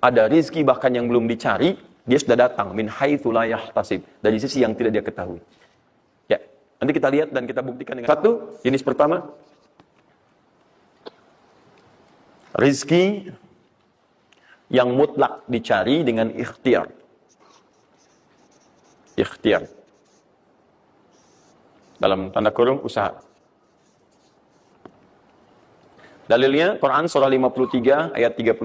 Ada rizki bahkan yang belum dicari, dia sudah datang. Min haitsu la yahtasib. Dari sisi yang tidak dia ketahui. Ya, nanti kita lihat dan kita buktikan dengan satu, jenis pertama. Rizki yang mutlak dicari dengan ikhtiar. Ikhtiar. Dalam tanda kurung usaha. Dalilnya Quran surah 53 ayat 39.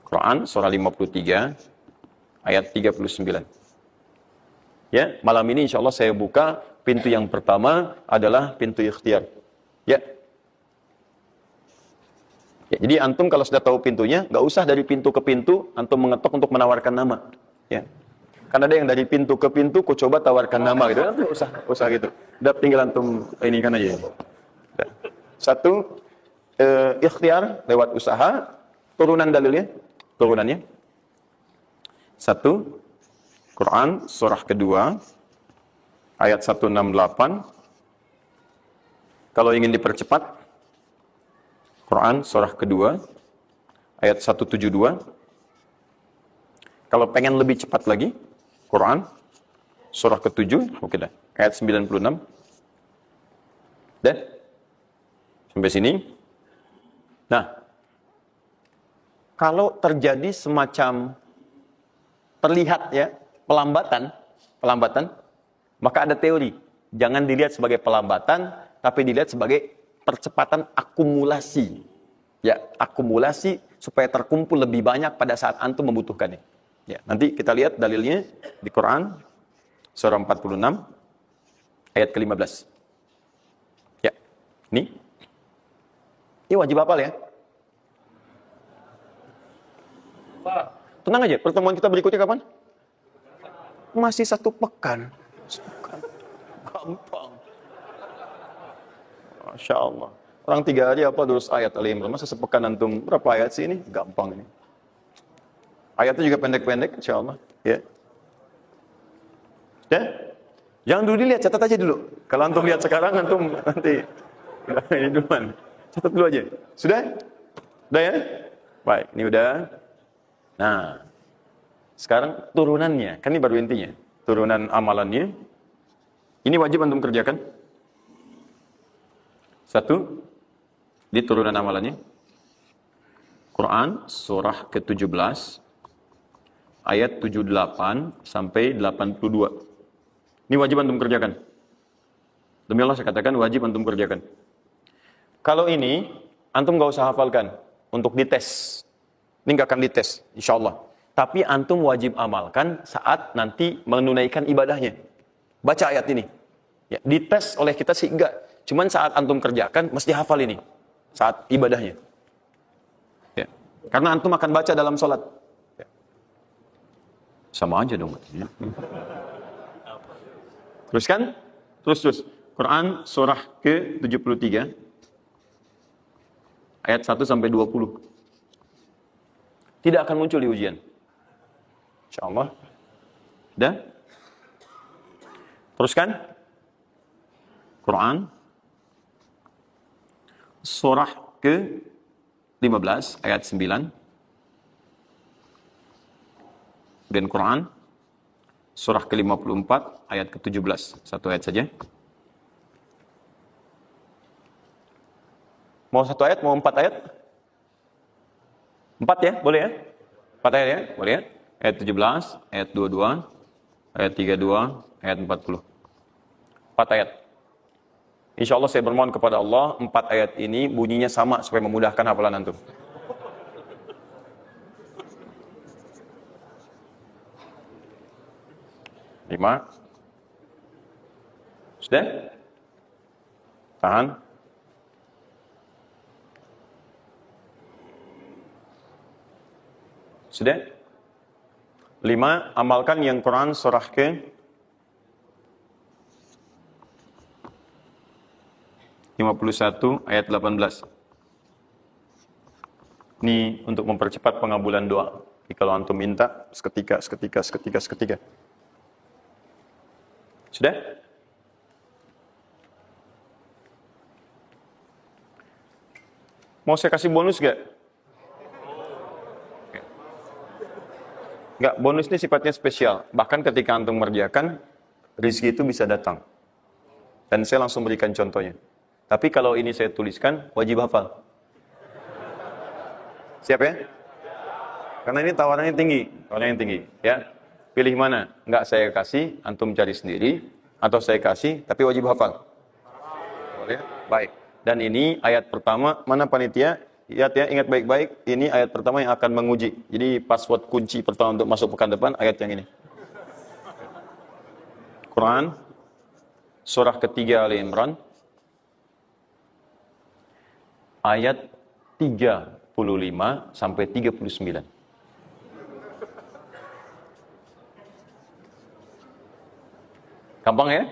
Quran surah 53 ayat 39. Ya, malam ini insyaallah saya buka pintu yang pertama adalah pintu ikhtiar. Ya. Ya, jadi antum kalau sudah tahu pintunya, nggak usah dari pintu ke pintu antum mengetok untuk menawarkan nama. Ya. Kan ada yang dari pintu ke pintu, ku coba tawarkan nama gitu. Nggak usah gitu. Udah tinggal antum ini kan aja. Udah. Satu, ikhtiar lewat usaha. Turunan dalilnya, turunannya. Satu, Quran surah kedua ayat 168. Kalau ingin dipercepat, Quran surah kedua ayat 172. Kalau pengen lebih cepat lagi, Quran surah ke-7, oke dah, ayat 96. Dan sampai sini. Nah, kalau terjadi semacam terlihat ya pelambatan, maka ada teori. Jangan dilihat sebagai pelambatan, tapi dilihat sebagai percepatan akumulasi. Ya, akumulasi supaya terkumpul lebih banyak pada saat antum membutuhkannya. Ya, nanti kita lihat dalilnya di Quran surah 46 ayat ke-15. Ya. Ini wajib hafal ya. Tenang aja, pertemuan kita berikutnya kapan? Masih 1 pekan. Gampang. Masya Allah. Orang 3 hari apa terus ayat Al-Imran. Masa sepekan antum berapa ayat sih ini? Gampang ini. Ayatnya juga pendek-pendek, insya Allah. Ya. Ya. Jangan dulu dilihat, catat aja dulu. Kalau antum lihat sekarang, antum nanti ini duluan. Catat dulu aja. Sudah? Sudah ya? Baik, ini udah. Nah, sekarang turunannya. Kan ini baru intinya. Turunan amalannya. Ini wajib antum kerjakan. Satu, di turunan amalannya. Quran surah ke-17 ayat 78 sampai 82. Ini wajib antum kerjakan. Demi Allah saya katakan wajib antum kerjakan. Kalau ini antum gak usah hafalkan untuk dites. Ini gak akan dites, insya Allah. Tapi antum wajib amalkan saat nanti menunaikan ibadahnya. Baca ayat ini. Ya, dites oleh kita sih enggak. Cuman saat antum kerjakan mesti hafal ini saat ibadahnya. Ya. Karena antum akan baca dalam sholat. Ya. Sama aja dong. Ya. Teruskan? Terus. Quran surah ke-73 ayat 1 sampai 20. Tidak akan muncul di ujian. Insyaallah. Dah? Teruskan? Quran surah ke-15 ayat 9. Dan Quran surah ke-54 ayat ke-17. Satu ayat saja. Mau 1 ayat, mau 4 ayat? 4 ya, boleh ya? 4 ayat ya, boleh ya? Ayat 17, ayat 22, ayat 32, ayat 40. 4 ayat. Insya Allah saya bermohon kepada Allah, 4 ayat ini bunyinya sama supaya memudahkan hafalan antum. Lima. Sudah? Tahan. Sudah? 5. Amalkan yang Quran surah ke 51 ayat 18. Ini untuk mempercepat pengabulan doa. Jadi kalau antum minta seketika. Sudah? Mau saya kasih bonus gak? Enggak, bonus ini sifatnya spesial. Bahkan ketika antum mengerjakan, rizki itu bisa datang. Dan saya langsung berikan contohnya. Tapi kalau ini saya tuliskan, wajib hafal. Siap ya? Karena ini tawarannya tinggi, ya. Pilih mana? Enggak saya kasih, antum cari sendiri, atau saya kasih, tapi wajib hafal. Boleh? Baik. Dan ini ayat pertama, mana panitia? Lihat ya, ingat baik-baik, ini ayat pertama yang akan menguji. Jadi password kunci pertama untuk masuk pekan depan, ayat yang ini. Quran, surah ketiga Ali Imran, ayat 35 sampai 39. Gampang ya?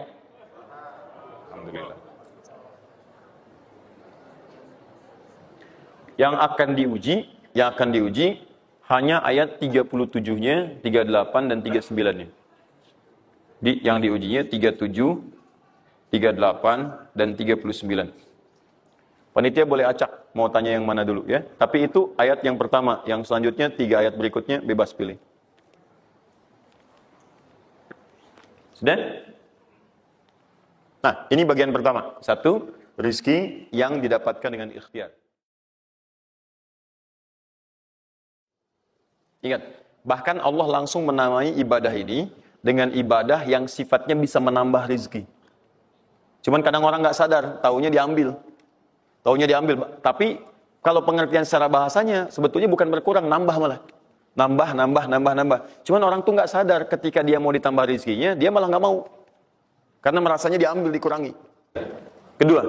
Alhamdulillah. Yang akan diuji hanya ayat 37-nya, 38 dan 39-nya. Yang diujinya 37, 38 dan 39. Panitia boleh acak, mau tanya yang mana dulu ya. Tapi itu ayat yang pertama, yang selanjutnya 3 ayat berikutnya bebas pilih. Sudah? Nah, ini bagian pertama. 1, rizki yang didapatkan dengan ikhtiar. Ingat, bahkan Allah langsung menamai ibadah ini dengan ibadah yang sifatnya bisa menambah rizki. Cuman kadang orang nggak sadar, taunya diambil. Tapi kalau pengertian secara bahasanya sebetulnya bukan berkurang, nambah malah. Nambah. Cuman orang tuh nggak sadar ketika dia mau ditambah rizkinya, dia malah nggak mau. Karena merasanya diambil, dikurangi. Kedua,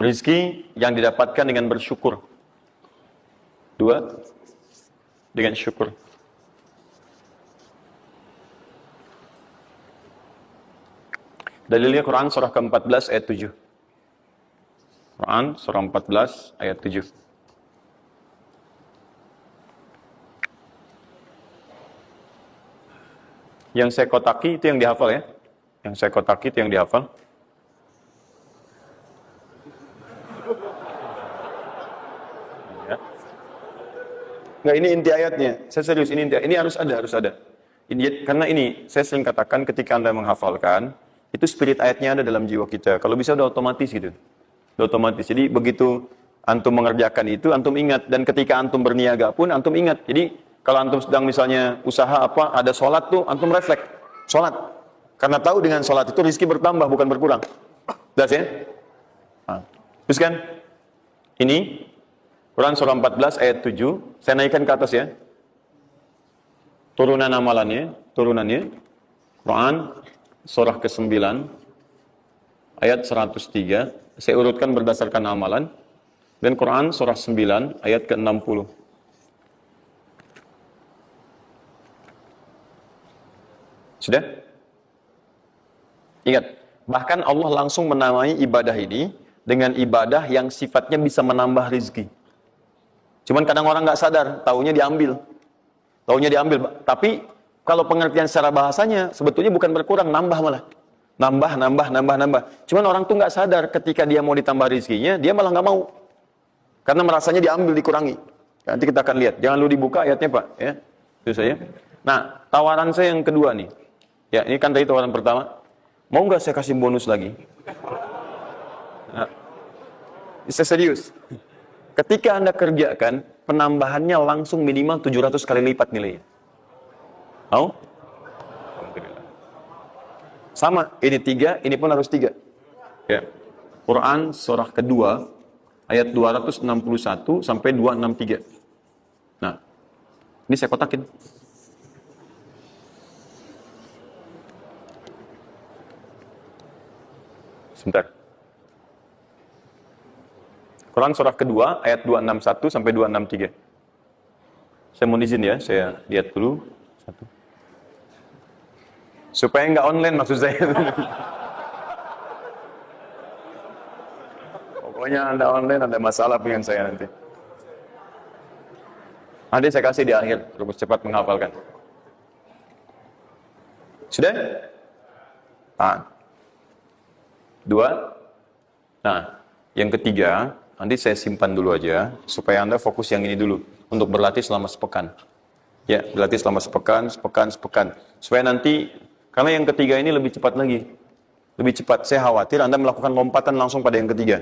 rizki yang didapatkan dengan bersyukur. 2, dengan syukur. Dalilnya Quran surah ke-14 ayat 7. Quran surah 14 ayat 7. Yang saya kotaki itu yang dihafal ya. Yang saya kotaki itu yang dihafal. Nggak, ini inti ayatnya. Saya serius, ini inti. Ini harus ada. Karena ini, saya sering katakan ketika Anda menghafalkan, itu spirit ayatnya ada dalam jiwa kita. Kalau bisa udah otomatis gitu. Udah otomatis. Jadi begitu antum mengerjakan itu, antum ingat. Dan ketika antum berniaga pun, antum ingat. Jadi kalau antum sedang misalnya usaha apa, ada sholat tuh, antum refleks. Sholat. Karena tahu dengan sholat itu rezeki bertambah, bukan berkurang. Jelas ya? Nah. Terus kan, ini Quran surah 14 ayat 7, saya naikkan ke atas ya. Turunannya, Quran surah ke-9, ayat 103, saya urutkan berdasarkan amalan, dan Quran surah 9, ayat ke-60. Sudah? Ingat, bahkan Allah langsung menamai ibadah ini dengan ibadah yang sifatnya bisa menambah rezeki. Cuman kadang orang nggak sadar, taunya diambil. Tapi kalau pengertian secara bahasanya sebetulnya bukan berkurang, nambah malah. Nambah. Cuman orang tuh nggak sadar ketika dia mau ditambah rezekinya, dia malah nggak mau. Karena merasanya diambil, dikurangi. Nanti kita akan lihat. Jangan lu dibuka ayatnya Pak. Ya, itu saya. Nah, tawaran saya yang kedua nih. Ya, ini kan tadi tawaran pertama. Mau nggak saya kasih bonus lagi? Nah, saya serius. Ketika Anda kerjakan, penambahannya langsung minimal 700 kali lipat nilainya. Mau? Alhamdulillah. Sama, ini 3, ini pun harus 3. Ya. Quran surah kedua, ayat 261 sampai 263. Nah, ini saya kotakin. Sebentar. Quran surah kedua ayat 261 sampai 263. Saya mohon izin ya, saya lihat dulu. 1. Supaya nggak online maksud saya. Pokoknya Anda online ada masalah dengan saya nanti. Nanti saya kasih di akhir, terus cepat menghafalkan. Sudah? Nah. 2. Nah, yang ketiga, nanti saya simpan dulu aja, supaya Anda fokus yang ini dulu, untuk berlatih selama sepekan. Ya, berlatih selama sepekan. Supaya nanti, karena yang ketiga ini lebih cepat lagi. Lebih cepat, saya khawatir Anda melakukan lompatan langsung pada yang ketiga.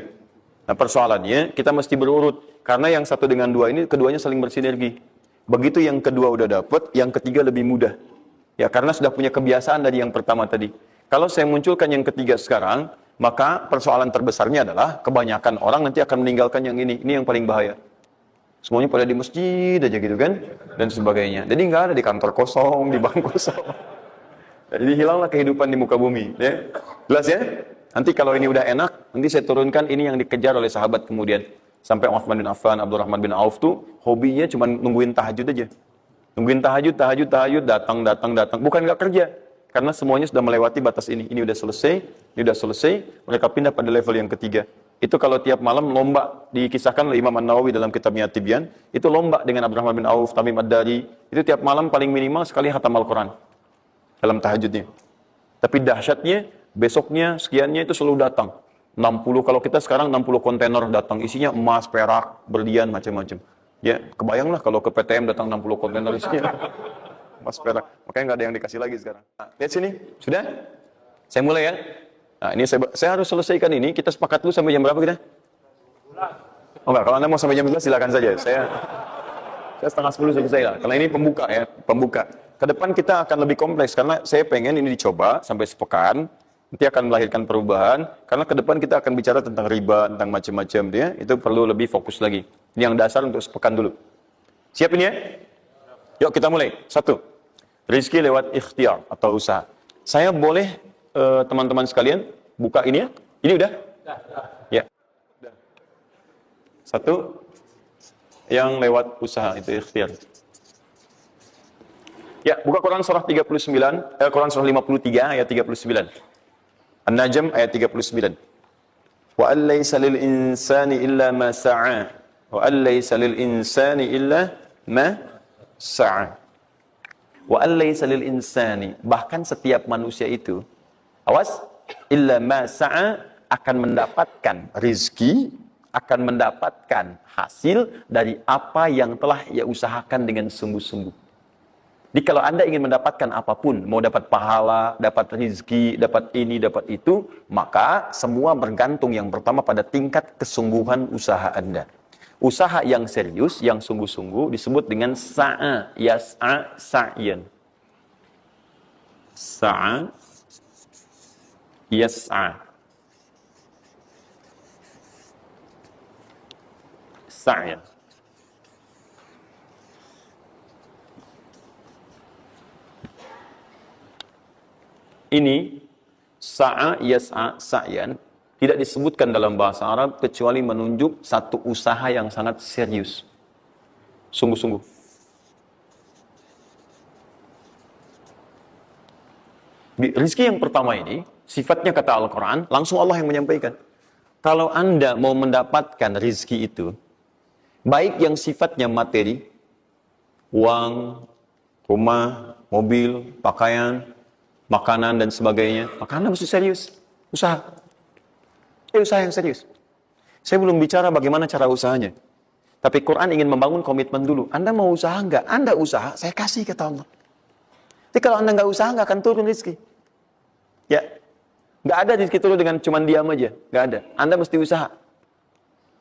Nah persoalannya, kita mesti berurut. Karena yang satu dengan dua ini, keduanya saling bersinergi. Begitu yang kedua udah dapet, yang ketiga lebih mudah. Ya, karena sudah punya kebiasaan dari yang pertama tadi. Kalau saya munculkan yang ketiga sekarang, maka persoalan terbesarnya adalah kebanyakan orang nanti akan meninggalkan yang ini. Ini yang paling bahaya. Semuanya pada di masjid aja gitu kan, dan sebagainya. Jadi nggak ada di kantor kosong, di bank kosong. Jadi hilanglah kehidupan di muka bumi. Ya. Jelas ya? Nanti kalau ini udah enak, nanti saya turunkan ini yang dikejar oleh sahabat kemudian. Sampai Uthman bin Affan, Abdurrahman bin Auf tuh hobinya cuma nungguin tahajud aja. Nungguin tahajud, datang. Bukan nggak kerja. Karena semuanya sudah melewati batas ini. Ini udah selesai, mereka pindah pada level yang ketiga. Itu kalau tiap malam lomba, dikisahkan oleh Imam An-Nawawi dalam kitabnya Tibyan, itu lomba dengan Abdurrahman bin Auf, Tamim Ad-Dari, itu tiap malam paling minimal sekali khatam Al-Quran dalam tahajudnya. Tapi dahsyatnya, besoknya, sekiannya itu selalu datang. 60, kalau kita sekarang 60 kontainer datang, isinya emas, perak, berlian, macam-macam. Ya, kebayanglah kalau ke PTM datang 60 kontainer isinya. Emas, perak. Makanya nggak ada yang dikasih lagi sekarang. Nah, lihat sini, sudah? Saya mulai ya. Nah, ini saya harus selesaikan ini. Kita sepakat dulu sampai jam berapa kita? Oh enggak, kalau Anda mau sampai jam 12 silakan saja. Saya setengah 10 selesai lah. Karena ini pembuka ya, pembuka. Ke depan kita akan lebih kompleks karena saya pengen ini dicoba sampai sepekan. Nanti akan melahirkan perubahan. Karena ke depan kita akan bicara tentang riba, tentang macam-macam ya. Itu perlu lebih fokus lagi. Ini yang dasar untuk sepekan dulu. Siap ini ya? Yuk kita mulai. 1. Rizki lewat ikhtiar atau usaha. Saya boleh teman-teman sekalian buka ini ya? Ini udah? Ya. 1. Yang lewat usaha itu ikhtiar. Ya, buka Quran surah 39, Quran surah 53 ayat 39. An-Najm ayat 39. Wa allaysa lil insani illa ma sa'a. Wa allaysa lil insani illa ma sa'a. Wa allaysa lil insani, bahkan setiap manusia itu, awas, illa ma sa'a, akan mendapatkan rizki, akan mendapatkan hasil dari apa yang telah ia usahakan dengan sungguh-sungguh. Jadi kalau Anda ingin mendapatkan apapun, mau dapat pahala, dapat rizki, dapat ini, dapat itu, maka semua bergantung yang pertama pada tingkat kesungguhan usaha Anda. Usaha yang serius, yang sungguh-sungguh disebut dengan sa'a, yas'a, sa'yan. Sa'a, yas'a. Sa'yan. Ini sa'a, yas'a, sa'yan tidak disebutkan dalam bahasa Arab kecuali menunjuk satu usaha yang sangat serius. Sungguh-sungguh. Rizki yang pertama ini, sifatnya kata Al-Quran, langsung Allah yang menyampaikan. Kalau Anda mau mendapatkan rizki itu, baik yang sifatnya materi, uang, rumah, mobil, pakaian, makanan dan sebagainya, maka Anda mesti serius. Usaha. Usaha yang serius. Saya belum bicara bagaimana cara usahanya. Tapi Quran ingin membangun komitmen dulu. Anda mau usaha enggak? Anda usaha, saya kasih kata Allah. Jadi kalau Anda enggak usaha, enggak akan turun rezeki. Ya. Enggak ada rezeki turun dengan cuma diam aja. Enggak ada. Anda mesti usaha.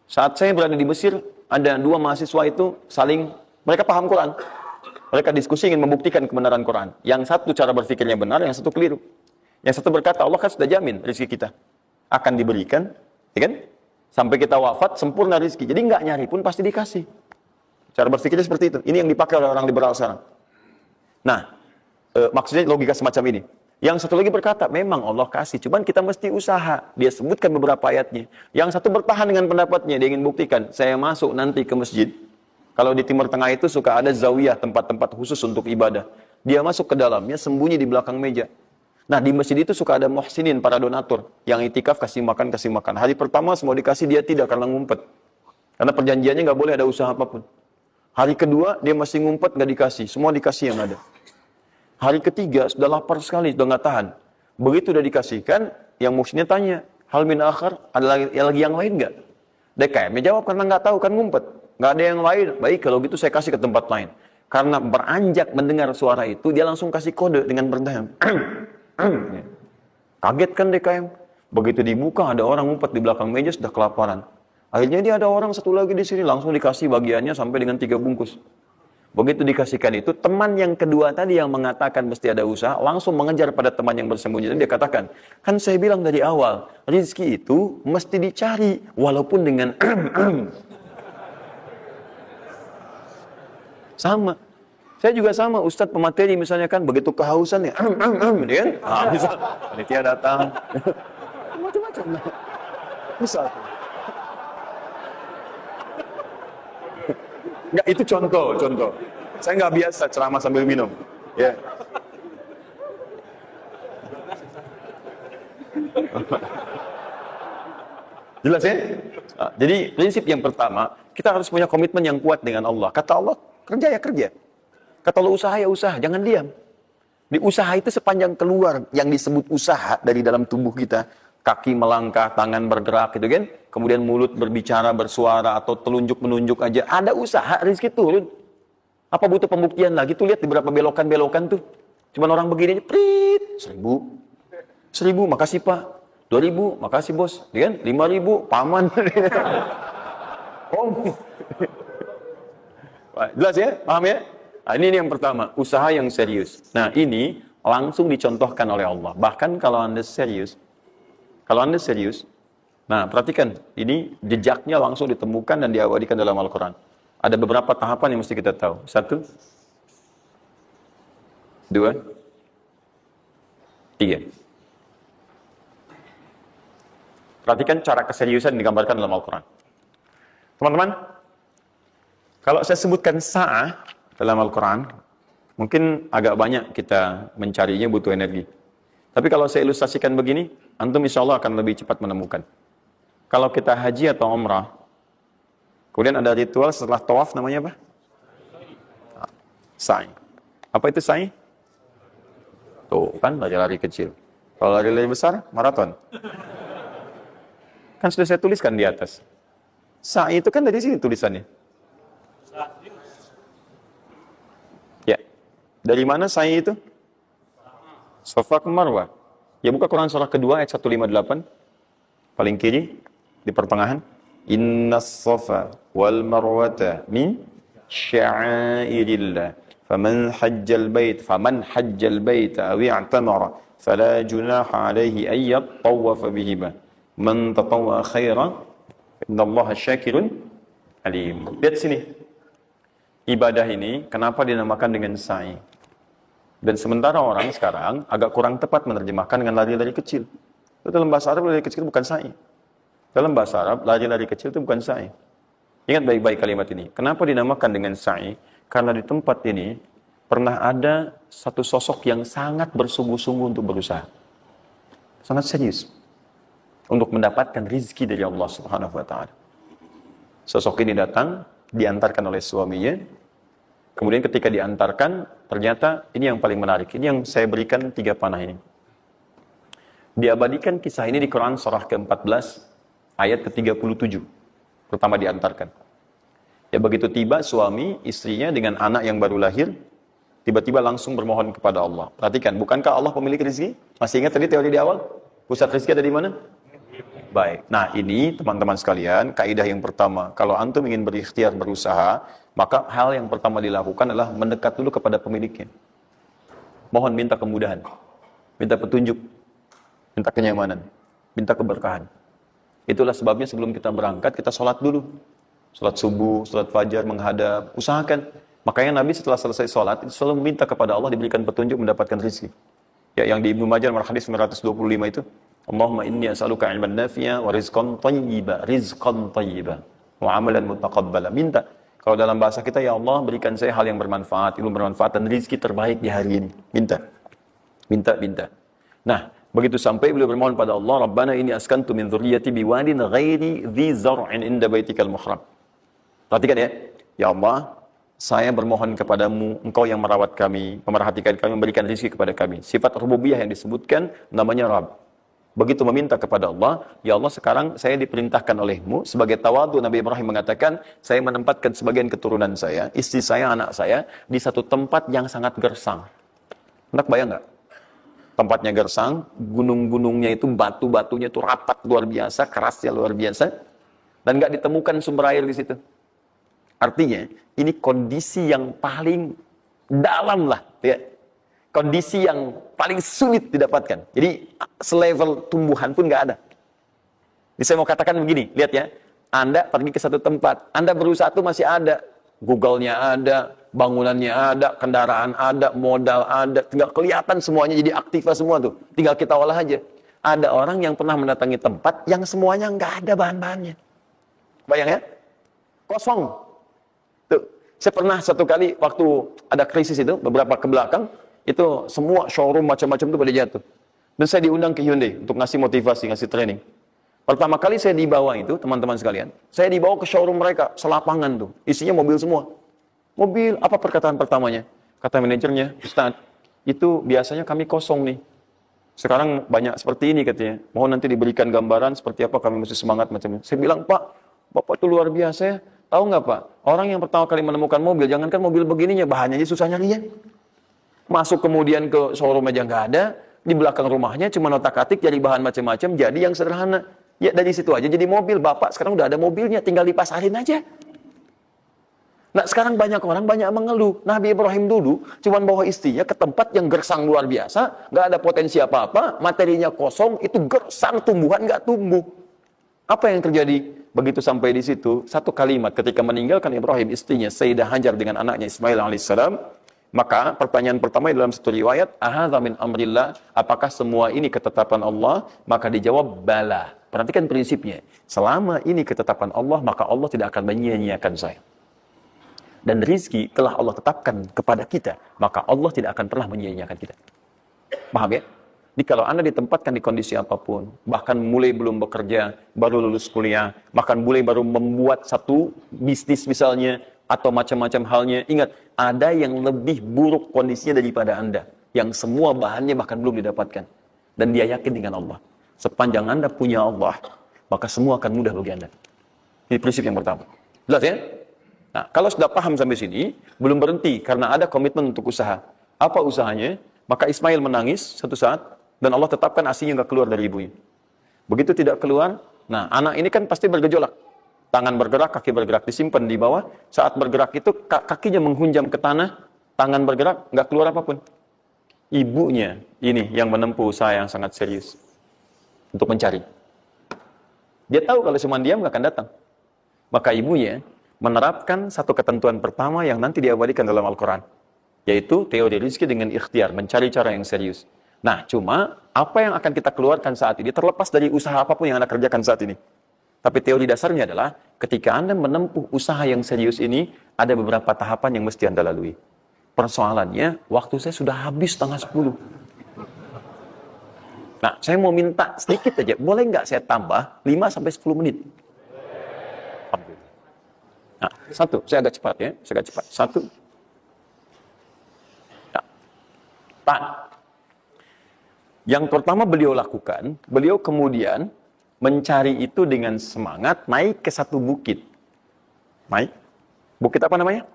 Saat saya berada di Mesir, ada 2 mahasiswa itu saling, mereka paham Quran. Mereka diskusi ingin membuktikan kebenaran Quran. Yang satu cara berpikirnya benar, yang satu keliru. Yang satu berkata, Allah kan sudah jamin rezeki kita akan diberikan, ya kan? Sampai kita wafat, sempurna rezeki. Jadi nggak nyari pun pasti dikasih. Cara berpikirnya seperti itu. Ini yang dipakai oleh orang liberal sekarang. Nah, maksudnya logika semacam ini. Yang satu lagi berkata, memang Allah kasih, cuman kita mesti usaha. Dia sebutkan beberapa ayatnya. Yang satu bertahan dengan pendapatnya, dia ingin buktikan, saya masuk nanti ke masjid. Kalau di Timur Tengah itu suka ada zawiyah, tempat-tempat khusus untuk ibadah. Dia masuk ke dalamnya, sembunyi di belakang meja. Nah, di masjid itu suka ada muhsinin, para donatur. Yang itikaf kasih makan, kasih makan. Hari pertama semua dikasih, dia tidak karena ngumpet. Karena perjanjiannya nggak boleh ada usaha apapun. Hari kedua, dia masih ngumpet, nggak dikasih. Semua dikasih yang ada. Hari ketiga, sudah lapar sekali, sudah nggak tahan. Begitu udah dikasihkan, yang muhsinnya tanya, hal min akhar, ada lagi yang lain nggak? DKM jawab karena nggak tahu kan ngumpet. Nggak ada yang lain. Baik, kalau gitu saya kasih ke tempat lain. Karena beranjak mendengar suara itu, dia langsung kasih kode dengan berdahan. Kaget kan DKM. Begitu dibuka, ada orang ngumpet di belakang meja sudah kelaparan. Akhirnya dia ada orang satu lagi di sini, langsung dikasih bagiannya sampai dengan 3 bungkus. Begitu dikasihkan itu, teman yang kedua tadi yang mengatakan mesti ada usaha, langsung mengejar pada teman yang bersembunyi. Dan dia katakan, kan saya bilang dari awal, rezeki itu mesti dicari, walaupun dengan sama. Saya juga sama, Ustadz pemateri misalnya kan, begitu kehausan ya, dia kan, misal, panitia datang, macam-macam. Misal. Enggak, itu contoh. Saya nggak biasa ceramah sambil minum. Ya. Jelas ya? Nah, jadi prinsip yang pertama, kita harus punya komitmen yang kuat dengan Allah. Kata Allah, kerja ya kerja. Kata Allah, usaha ya usaha, jangan diam. Di usaha itu sepanjang keluar yang disebut usaha dari dalam tubuh kita, kaki melangkah, tangan bergerak gitu kan, kemudian mulut berbicara, bersuara, atau telunjuk menunjuk aja, ada usaha, rezeki turun. Apa butuh pembuktian lagi? Tuh lihat di beberapa belokan-belokan tuh, cuman orang begini aja, prit, 1.000, makasih Pak, 2.000, makasih bos, ya kan, 5.000, paman. Jelas ya, paham ya? Nah, ini yang pertama, usaha yang serius. Nah ini langsung dicontohkan oleh Allah. Bahkan kalau Anda serius, nah perhatikan, ini jejaknya langsung ditemukan dan diabadikan dalam Al-Quran. Ada beberapa tahapan yang mesti kita tahu. 1, 2, 3. Perhatikan cara keseriusan yang digambarkan dalam Al-Quran. Teman-teman, kalau saya sebutkan sa'ah dalam Al-Quran, mungkin agak banyak kita mencarinya, butuh energi. Tapi kalau saya ilustrasikan begini, antum insya Allah akan lebih cepat menemukan. Kalau kita haji atau umrah, kemudian ada ritual setelah tawaf namanya apa? Sa'i. Apa itu sa'i? Tuh, kan lari-lari kecil. Kalau lari-lari besar, maraton. Kan sudah saya tuliskan di atas. Sa'i itu kan dari sini tulisannya. Ya. Dari mana sa'i itu? Safa ke Marwah. Ya buka Quran surah kedua ayat 158. Paling kiri di pertengahan. Innas safa wal marwata min sya'airillah. Faman hajjal bait aw i'tamara fala junaha alaihi ay yattawafa bihima. Man tatawwa khairan innallaha syakirun alim. Lihat sini. Ibadah ini kenapa dinamakan dengan sa'i? Dan sementara orang sekarang agak kurang tepat menerjemahkan dengan lari-lari kecil. Dalam bahasa Arab lari kecil bukan sa'i. Dalam bahasa Arab lari-lari kecil itu bukan sa'i. Ingat baik-baik kalimat ini. Kenapa dinamakan dengan sa'i? Karena di tempat ini pernah ada satu sosok yang sangat bersungguh-sungguh untuk berusaha. Sangat serius. Untuk mendapatkan rizki dari Allah Subhanahu wa ta'ala. Sosok ini datang, diantarkan oleh suaminya. Kemudian ketika diantarkan, ternyata ini yang paling menarik. Ini yang saya berikan 3 panah ini. Diabadikan kisah ini di Quran surah ke-14, ayat ke-37. Pertama diantarkan. Ya begitu tiba suami, istrinya dengan anak yang baru lahir, tiba-tiba langsung bermohon kepada Allah. Perhatikan, bukankah Allah pemilik rezeki? Masih ingat tadi teori di awal? Pusat rezeki ada di mana? Baik. Nah ini teman-teman sekalian, kaidah yang pertama. Kalau antum ingin berikhtiar berusaha, maka hal yang pertama dilakukan adalah mendekat dulu kepada pemiliknya. Mohon minta kemudahan, minta petunjuk, minta kenyamanan, minta keberkahan. Itulah sebabnya sebelum kita berangkat, kita sholat dulu. Sholat subuh, sholat fajar, menghadap, usahakan. Makanya Nabi setelah selesai sholat, itu selalu meminta kepada Allah diberikan petunjuk mendapatkan rezeki. Ya, yang di Ibnu Majah nomor hadis 925 itu, Allahumma inni as'aluka ilman nafi'a wa rizqan thayyiba wa amalan mutaqabbala. Minta. Kalau dalam bahasa kita, ya Allah berikan saya hal yang bermanfaat, ilmu bermanfaat dan rezeki terbaik di hari ini. Minta. Nah, begitu sampai beliau bermohon pada Allah, Rabbana inni askantu min dzurriyyati biwadin ghairi dzi zar'in inda baitikal muhram. Perhatikan ya. Ya Allah, saya bermohon kepadamu, Engkau yang merawat kami, memerhatikan kami, memberikan rezeki kepada kami. Sifat rububiyah yang disebutkan namanya Rabb. begitu meminta kepada Allah, ya Allah sekarang saya diperintahkan olehmu, sebagai tawadu Nabi Ibrahim mengatakan, saya menempatkan sebagian keturunan saya, istri saya, anak saya, di satu tempat yang sangat gersang. Hendak bayang nggak? Tempatnya gersang, gunung-gunungnya itu, batu-batunya itu rapat luar biasa, kerasnya luar biasa, dan nggak ditemukan sumber air di situ. Artinya, ini kondisi yang paling dalam lah, ya. Kondisi yang paling sulit didapatkan. Jadi, selevel tumbuhan pun nggak ada. Jadi saya mau katakan begini, lihat ya. Anda pergi ke satu tempat, Anda berusaha tuh masih ada. Google-nya ada, bangunannya ada, kendaraan ada, modal ada. Tinggal kelihatan semuanya jadi aktiva semua tuh. Tinggal kita olah aja. Ada orang yang pernah mendatangi tempat yang semuanya nggak ada bahan-bahannya. Bayang ya? Kosong. Tuh, saya pernah satu kali waktu ada krisis itu, beberapa ke belakang, itu semua showroom macam-macam itu pada jatuh. Dan saya diundang ke Hyundai untuk ngasih motivasi, ngasih training. Pertama kali saya dibawa itu, teman-teman sekalian, saya dibawa ke showroom mereka, selapangan tuh, isinya mobil semua. Mobil, apa perkataan pertamanya? Kata manajernya, Ustaz, itu biasanya kami kosong nih. Sekarang banyak seperti ini katanya. Mohon nanti diberikan gambaran seperti apa kami mesti semangat macam ini. Saya bilang, Pak, Bapak itu luar biasa ya. Tahu nggak Pak, orang yang pertama kali menemukan mobil, jangankan mobil begininya, bahannya aja susah nyarinya. Masuk kemudian ke showroom aja nggak ada, di belakang rumahnya cuma otak-atik jadi bahan macam-macam, jadi yang sederhana. Ya dari situ aja jadi mobil, Bapak sekarang udah ada mobilnya, tinggal dipasarin aja. Nah sekarang banyak orang banyak mengeluh. Nabi Ibrahim dulu cuma bawa istrinya ke tempat yang gersang luar biasa, nggak ada potensi apa-apa, materinya kosong, itu gersang, tumbuhan nggak tumbuh. Apa yang terjadi? Begitu sampai di situ, satu kalimat ketika meninggalkan Ibrahim istrinya Sayyidah Hajar dengan anaknya Ismail alaihissalam. Maka pertanyaan pertama dalam satu riwayat, ahadza min amrillah, apakah semua ini ketetapan Allah? Maka dijawab bala. Perhatikan prinsipnya. Selama ini ketetapan Allah, maka Allah tidak akan menyia-nyiakan saya. Dan rizki telah Allah tetapkan kepada kita, maka Allah tidak akan pernah menyia-nyiakan kita. Paham ya? Jadi kalau Anda ditempatkan di kondisi apapun, bahkan mulai belum bekerja, baru lulus kuliah, bahkan mulai baru membuat satu bisnis misalnya, atau macam-macam halnya, ingat, ada yang lebih buruk kondisinya daripada Anda, yang semua bahannya bahkan belum didapatkan. Dan dia yakin dengan Allah. Sepanjang Anda punya Allah, maka semua akan mudah bagi Anda. Ini prinsip yang pertama. Jelas ya? Nah, kalau sudah paham sampai sini, belum berhenti, karena ada komitmen untuk usaha. Apa usahanya? Maka Ismail menangis satu saat, dan Allah tetapkan asinya nggak keluar dari ibunya. Begitu tidak keluar, nah anak ini kan pasti bergejolak. Tangan bergerak, kaki bergerak, disimpan di bawah. Saat bergerak itu kakinya menghunjam ke tanah, tangan bergerak, nggak keluar apapun. Ibunya ini yang menempuh usaha yang sangat serius untuk mencari. Dia tahu kalau cuma diam nggak akan datang. Maka ibunya menerapkan satu ketentuan pertama yang nanti diabadikan dalam Al-Quran, yaitu teori rezeki dengan ikhtiar, mencari cara yang serius. Nah, cuma apa yang akan kita keluarkan saat ini terlepas dari usaha apapun yang Anda kerjakan saat ini. Tapi teori dasarnya adalah ketika Anda menempuh usaha yang serius ini, ada beberapa tahapan yang mesti Anda lalui. Persoalannya, waktu saya sudah habis 9:30. Nah, saya mau minta sedikit aja, boleh nggak saya tambah 5-10 menit? Nah, satu, saya agak cepat ya, saya agak cepat. Satu. Nah, Pak. Yang pertama beliau lakukan, beliau kemudian mencari itu dengan semangat, naik ke satu bukit. Naik. Bukit apa namanya?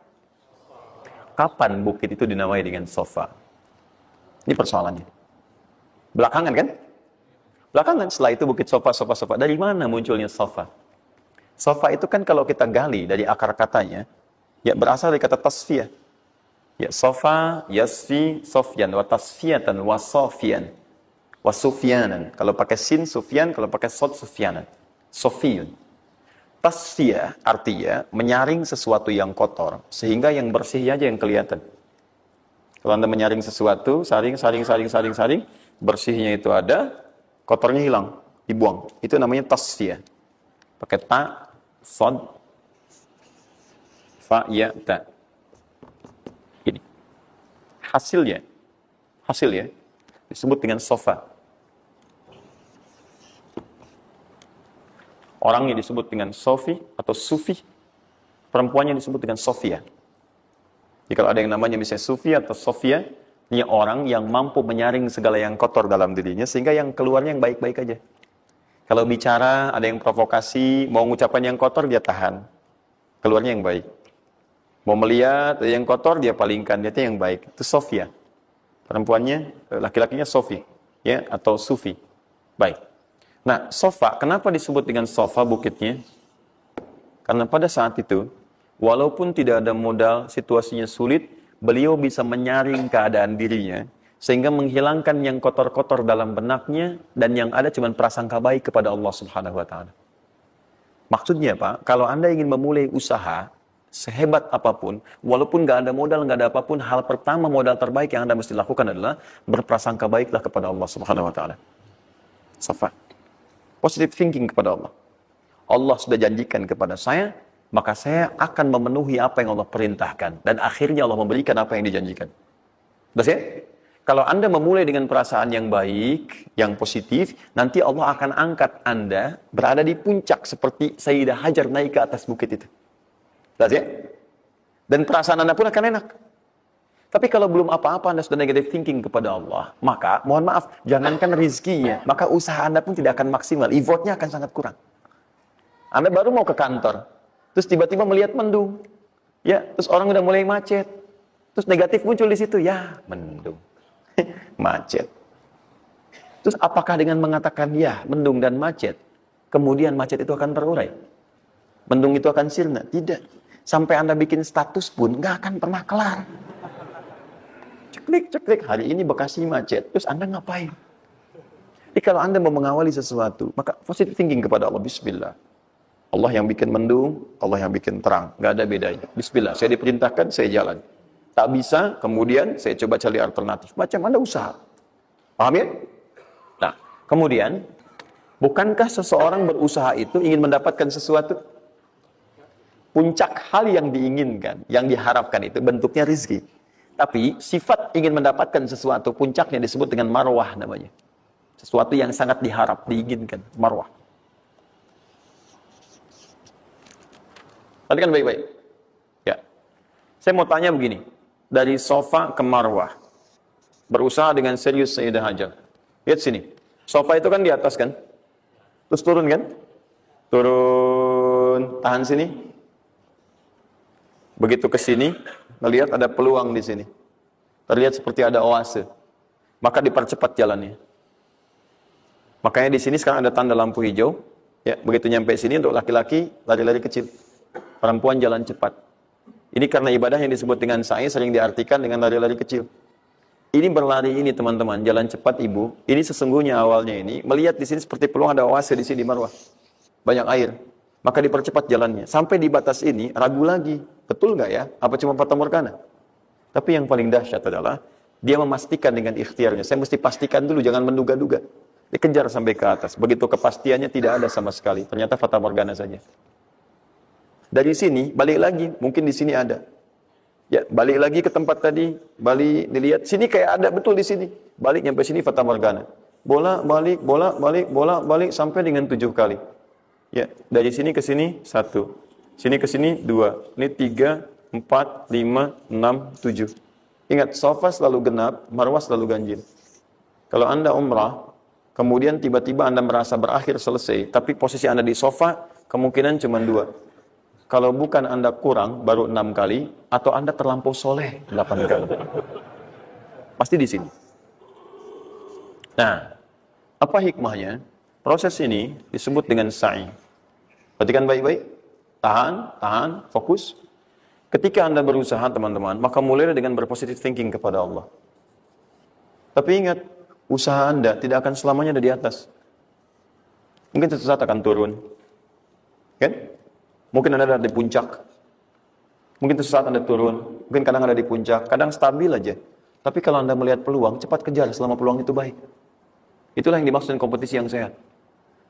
Kapan bukit itu dinamai dengan Sofa? Ini persoalannya. Belakangan kan? Belakangan, setelah itu bukit Sofa. Dari mana munculnya Sofa? Sofa itu kan kalau kita gali dari akar katanya, ya berasal dari kata tasfiyah. Ya, Sofa, Yasfi, Sofyan, wa tasfiyatan, wa Sofian. Wasufyanan. Kalau pakai sin Sufyan, kalau pakai sod Sufyanan. Sofiyun. Tasfiyah artinya menyaring sesuatu yang kotor sehingga yang bersih aja yang kelihatan. Kalau Anda menyaring sesuatu, saring, bersihnya itu ada, kotornya hilang, dibuang. Itu namanya tasfiyah. Pakai ta, sod, fa, ya, ta. Ini. Hasilnya disebut dengan sofa. Orangnya disebut dengan Sofi atau Sufi. Perempuannya disebut dengan Sofia. Jadi kalau ada yang namanya misalnya Sufi atau Sofia, Ini orang yang mampu menyaring segala yang kotor dalam dirinya, sehingga yang keluarnya yang baik-baik aja. Kalau bicara, ada yang provokasi, mau mengucapkan yang kotor, dia tahan. Keluarnya yang baik. Mau melihat yang kotor, dia palingkan. Dia yang baik. Itu Sofia. Perempuannya, laki-lakinya Sofi. Ya, atau Sufi. Baik. Nah, Sofa, kenapa disebut dengan Sofa bukitnya? Karena pada saat itu, walaupun tidak ada modal, situasinya sulit, beliau bisa menyaring keadaan dirinya, sehingga menghilangkan yang kotor-kotor dalam benaknya, dan yang ada cuma prasangka baik kepada Allah Subhanahu wa Ta'ala. Maksudnya Pak, kalau Anda ingin memulai usaha, sehebat apapun, walaupun nggak ada modal, nggak ada apapun, hal pertama modal terbaik yang Anda mesti lakukan adalah berprasangka baiklah kepada Allah Subhanahu wa Ta'ala. Safa. Positive thinking kepada Allah. Allah sudah janjikan kepada saya, maka saya akan memenuhi apa yang Allah perintahkan. Dan akhirnya Allah memberikan apa yang dijanjikan. Betul ya? Kalau Anda memulai dengan perasaan yang baik, yang positif, nanti Allah akan angkat Anda berada di puncak seperti Sayyidah Hajar naik ke atas bukit itu. Betul ya? Dan perasaan Anda pun akan enak. Tapi kalau belum apa-apa Anda sudah negative thinking kepada Allah, maka mohon maaf, jangankan rizkinya, maka usaha Anda pun tidak akan maksimal, effortnya akan sangat kurang. Anda baru mau ke kantor, terus tiba-tiba melihat mendung, ya, terus orang udah mulai macet, terus negatif muncul di situ, ya, mendung, macet. Terus apakah dengan mengatakan ya, mendung dan macet, kemudian macet itu akan terurai? Mendung itu akan sirna? Tidak. Sampai Anda bikin status pun nggak akan pernah kelar. Ceklik, hari ini Bekasi macet, terus Anda ngapain? Jadi kalau Anda mau mengawali sesuatu, maka positive thinking kepada Allah, bismillah. Allah yang bikin mendung, Allah yang bikin terang. Nggak ada bedanya. Bismillah, saya diperintahkan, saya jalan. Tak bisa, kemudian saya coba cari alternatif. Macam Anda usaha. Paham ya? Nah, kemudian, bukankah seseorang berusaha itu ingin mendapatkan sesuatu? Puncak hal yang diinginkan, yang diharapkan itu bentuknya rizki. Tapi sifat ingin mendapatkan sesuatu, puncaknya disebut dengan marwah namanya. Sesuatu yang sangat diharap, diinginkan, marwah. Perhatikan baik-baik. Ya. Saya mau tanya begini. Dari sofa ke marwah. Berusaha dengan serius Sayyidah Hajar. Lihat sini. Sofa itu kan di atas kan? Terus turun kan? Turun. Tahan sini. Begitu ke sini, melihat ada peluang di sini. Terlihat seperti ada oase. Maka dipercepat jalannya. Makanya di sini sekarang ada tanda lampu hijau. Ya, begitu nyampe sini untuk laki-laki lari-lari kecil. Perempuan jalan cepat. Ini karena ibadah yang disebut dengan sa'i sering diartikan dengan lari-lari kecil. Ini berlari ini teman-teman, jalan cepat ibu. Ini sesungguhnya awalnya ini melihat di sini seperti peluang ada oase di sini di marwah. Banyak air. Maka dipercepat jalannya. Sampai di batas ini ragu lagi. Betul nggak ya? Apa cuma fata morgana? Tapi yang paling dahsyat adalah dia memastikan dengan ikhtiarnya. Saya mesti pastikan dulu, jangan menduga-duga. Dikejar sampai ke atas. Begitu kepastiannya tidak ada sama sekali. Ternyata fata morgana saja. Dari sini, balik lagi. Mungkin di sini ada. Ya, balik lagi ke tempat tadi. Balik, dilihat. Sini kayak ada, betul di sini. Balik, nyampe sini, fata morgana. Bola, balik, bola, balik, bola, balik. Sampai dengan 7 kali. Ya, dari sini ke sini, 1. Sini ke sini, 2. Ini 3, 4, 5, 6, 7. Ingat, sofa selalu genap, marwah selalu ganjil. Kalau Anda umrah, kemudian tiba-tiba Anda merasa berakhir selesai, tapi posisi Anda di sofa, kemungkinan cuma 2. Kalau bukan Anda kurang, baru 6 kali, atau Anda terlampau soleh, 8 kali. Pasti di sini. Nah, apa hikmahnya? Proses ini disebut dengan sa'i. Perhatikan baik-baik. Tahan, fokus. Ketika Anda berusaha, teman-teman, maka mulailah dengan berpositive thinking kepada Allah. Tapi ingat, usaha Anda tidak akan selamanya ada di atas. Mungkin suatu saat akan turun. Kan? Mungkin Anda ada di puncak. Mungkin suatu saat Anda turun. Mungkin kadang ada di puncak. Kadang stabil aja. Tapi kalau Anda melihat peluang, cepat kejar selama peluang itu baik. Itulah yang dimaksud kompetisi yang sehat.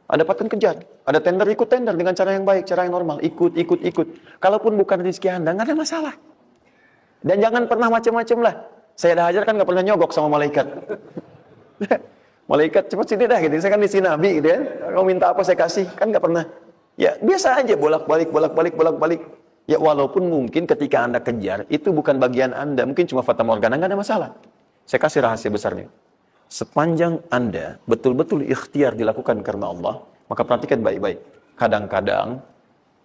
Ada paten kejar. Ada tender, ikut tender dengan cara yang baik, cara yang normal. Ikut. Kalaupun bukan rezeki Anda, nggak ada masalah. Dan jangan pernah macam-macam lah. Saya dah ajar kan nggak pernah nyogok sama malaikat. Malaikat cepat sini dah gitu. Saya kan di sini Nabi gitu ya. Kau minta apa saya kasih, kan nggak pernah. Ya biasa aja bolak-balik. Ya walaupun mungkin ketika Anda kejar itu bukan bagian Anda, mungkin cuma fata morgana, nggak ada masalah. Saya kasih rahasia besarnya. Sepanjang Anda betul-betul ikhtiar dilakukan karena Allah, maka perhatikan baik-baik. Kadang-kadang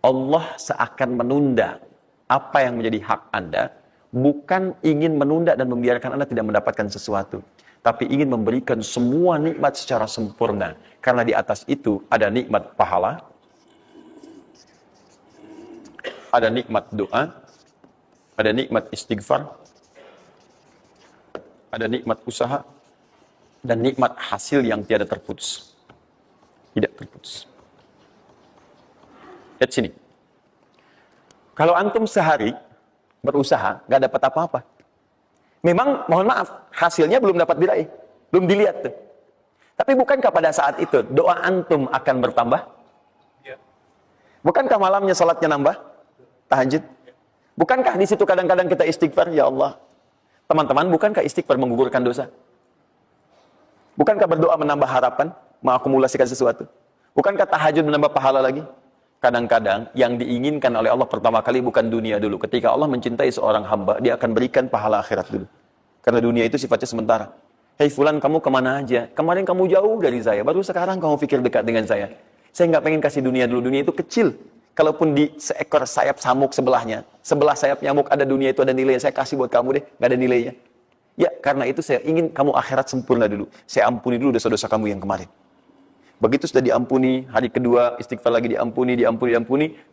Allah seakan menunda apa yang menjadi hak Anda, bukan ingin menunda dan membiarkan Anda tidak mendapatkan sesuatu, tapi ingin memberikan semua nikmat secara sempurna. Karena di atas itu ada nikmat pahala, ada nikmat doa, ada nikmat istighfar, ada nikmat usaha, dan nikmat hasil yang tiada terputus. Tidak terputus. Lihat sini. Kalau antum sehari berusaha, nggak dapat apa-apa. Memang, mohon maaf, hasilnya belum dapat diraih. Belum dilihat tuh. Tapi bukankah pada saat itu, doa antum akan bertambah? Bukankah malamnya salatnya nambah? Tahajud? Bukankah di situ kadang-kadang kita istighfar? Ya Allah. Teman-teman, bukankah istighfar menggugurkan dosa? Bukankah berdoa menambah harapan, mengakumulasikan sesuatu? Bukankah tahajud menambah pahala lagi? Kadang-kadang yang diinginkan oleh Allah pertama kali bukan dunia dulu. Ketika Allah mencintai seorang hamba, dia akan berikan pahala akhirat dulu. Karena dunia itu sifatnya sementara. Hei fulan, kamu kemana aja? Kemarin kamu jauh dari saya, baru sekarang kamu pikir dekat dengan saya. Saya nggak pengen kasih dunia dulu, dunia itu kecil. Kalaupun di seekor sayap samuk sebelahnya, sebelah sayap nyamuk ada dunia itu ada nilainya, saya kasih buat kamu deh, nggak ada nilainya. Ya, karena itu saya ingin kamu akhirat sempurna dulu. Saya ampuni dulu dosa-dosa kamu yang kemarin. Begitu sudah diampuni, hari kedua istighfar lagi diampuni,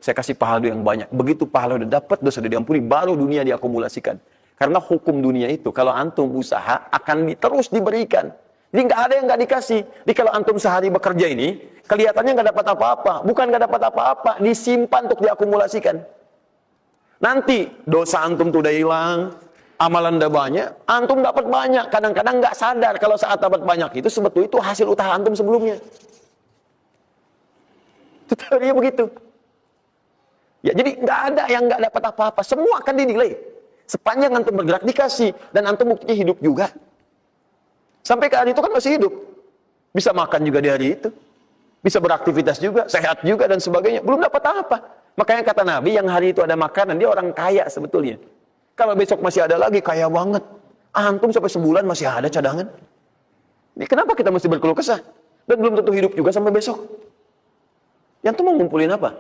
saya kasih pahala yang banyak. Begitu pahala udah dapat, dosa udah diampuni, baru dunia diakumulasikan. Karena hukum dunia itu, kalau antum usaha, akan terus diberikan. Jadi nggak ada yang nggak dikasih. Jadi kalau antum sehari bekerja ini, kelihatannya nggak dapat apa-apa. Bukan nggak dapat apa-apa, disimpan untuk diakumulasikan. Nanti dosa antum tuh udah hilang, amalan udah banyak, antum dapat banyak. Kadang-kadang nggak sadar kalau saat dapat banyak itu sebetulnya itu hasil usaha antum sebelumnya. Itu teorinya begitu. Ya, jadi nggak ada yang nggak dapat apa-apa. Semua akan dinilai. Sepanjang antum bergerak dikasih dan antum buktinya hidup juga. Sampai ke hari itu kan masih hidup. Bisa makan juga di hari itu. Bisa beraktivitas juga, sehat juga dan sebagainya. Belum dapat apa. Makanya kata Nabi, yang hari itu ada makanan, dia orang kaya sebetulnya. Kalau besok masih ada lagi, kaya banget. Antum sampai sebulan masih ada cadangan. Ini kenapa kita mesti berkeluh kesah? Dan belum tentu hidup juga sampai besok. Yang tuh mau ngumpulin apa?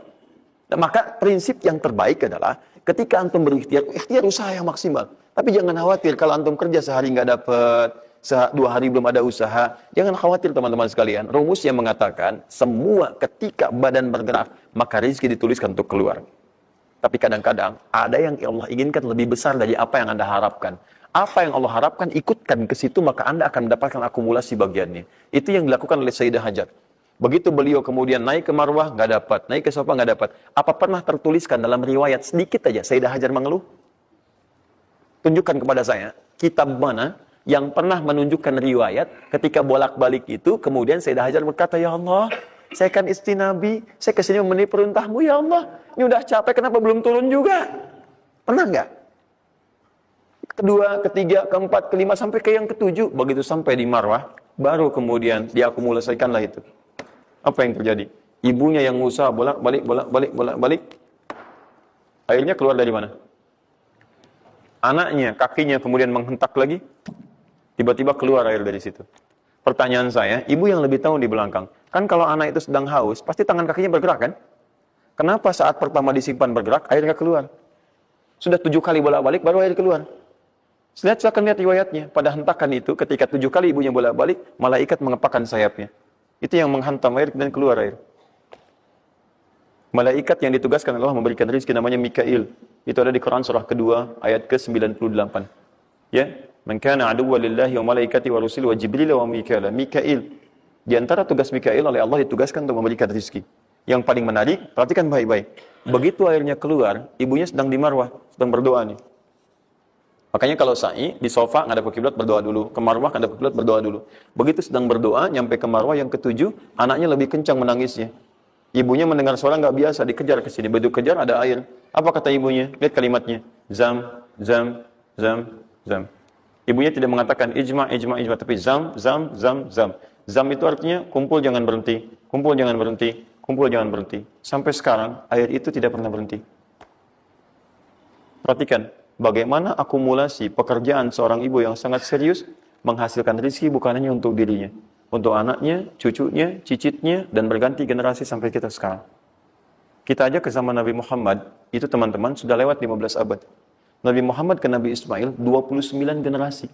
Nah, maka prinsip yang terbaik adalah ketika antum berikhtiar, ikhtiar usaha yang maksimal. Tapi jangan khawatir kalau antum kerja sehari nggak dapat, 2 hari belum ada usaha. Jangan khawatir teman-teman sekalian. Rumus yang mengatakan semua ketika badan bergerak, maka rezeki dituliskan untuk keluar. Tapi kadang-kadang ada yang Allah inginkan lebih besar dari apa yang Anda harapkan. Apa yang Allah harapkan, ikutkan ke situ, maka Anda akan mendapatkan akumulasi bagiannya. Itu yang dilakukan oleh Sayyidah Hajar. Begitu beliau kemudian naik ke Marwah, nggak dapat. Naik ke Safa, nggak dapat. Apa pernah tertuliskan dalam riwayat sedikit aja Sayyidah Hajar mengeluh? Tunjukkan kepada saya, kitab mana yang pernah menunjukkan riwayat ketika bolak-balik itu, kemudian Sayyidah Hajar berkata, ya Allah, saya kan istri Nabi, saya kesini memenuhi perintahmu, ya Allah. Ini udah capek, kenapa belum turun juga? Pernah nggak? Kedua, ketiga, keempat, kelima, sampai ke yang ketujuh. Begitu sampai di Marwah, baru kemudian diakumulasikanlah itu. Apa yang terjadi? Ibunya yang usaha bolak-balik. Akhirnya keluar dari mana? Anaknya, kakinya kemudian menghentak lagi. Tiba-tiba keluar air dari situ. Pertanyaan saya, ibu yang lebih tahu di belakang. Kan kalau anak itu sedang haus, pasti tangan kakinya bergerak kan? Kenapa saat pertama disimpan bergerak, airnya keluar? Sudah 7 kali bolak-balik, baru air keluar. Silakan lihat riwayatnya. Pada hentakan itu, ketika 7 kali ibunya bolak-balik, malaikat mengepakkan sayapnya. Itu yang menghantam air dan keluar air. Malaikat yang ditugaskan Allah memberikan rezeki namanya Mikail. Itu ada di Quran surah kedua ayat ke-98. Ya, man kana aduwwan lillahi wa malaikati wa rusuli wa jibril wa mikail. Mikail. Di antara tugas Mikail oleh Allah ditugaskan untuk memberikan rezeki. Yang paling menarik, perhatikan baik-baik. Begitu airnya keluar, ibunya sedang di Marwah, sedang berdoa nih. Makanya kalau sa'i di sofa ngadep ke kiblat berdoa dulu, ke Marwah ngadep ke kiblat berdoa dulu. Begitu sedang berdoa nyampe ke Marwah yang ke-7, anaknya lebih kencang menangisnya. Ibunya mendengar suara nggak biasa, dikejar ke sini. Begitu kejar ada air. Apa kata ibunya? Lihat kalimatnya. Zam. Ibunya tidak mengatakan ijma, tapi zam. Zam itu artinya kumpul jangan berhenti, kumpul jangan berhenti, kumpul jangan berhenti. Sampai sekarang air itu tidak pernah berhenti. Perhatikan. bagaimana akumulasi pekerjaan seorang ibu yang sangat serius menghasilkan rezeki bukan hanya untuk dirinya, untuk anaknya, cucunya, cicitnya, dan berganti generasi sampai kita sekarang. Kita aja ke zaman Nabi Muhammad, itu teman-teman sudah lewat 15 abad. Nabi Muhammad ke Nabi Ismail 29 generasi.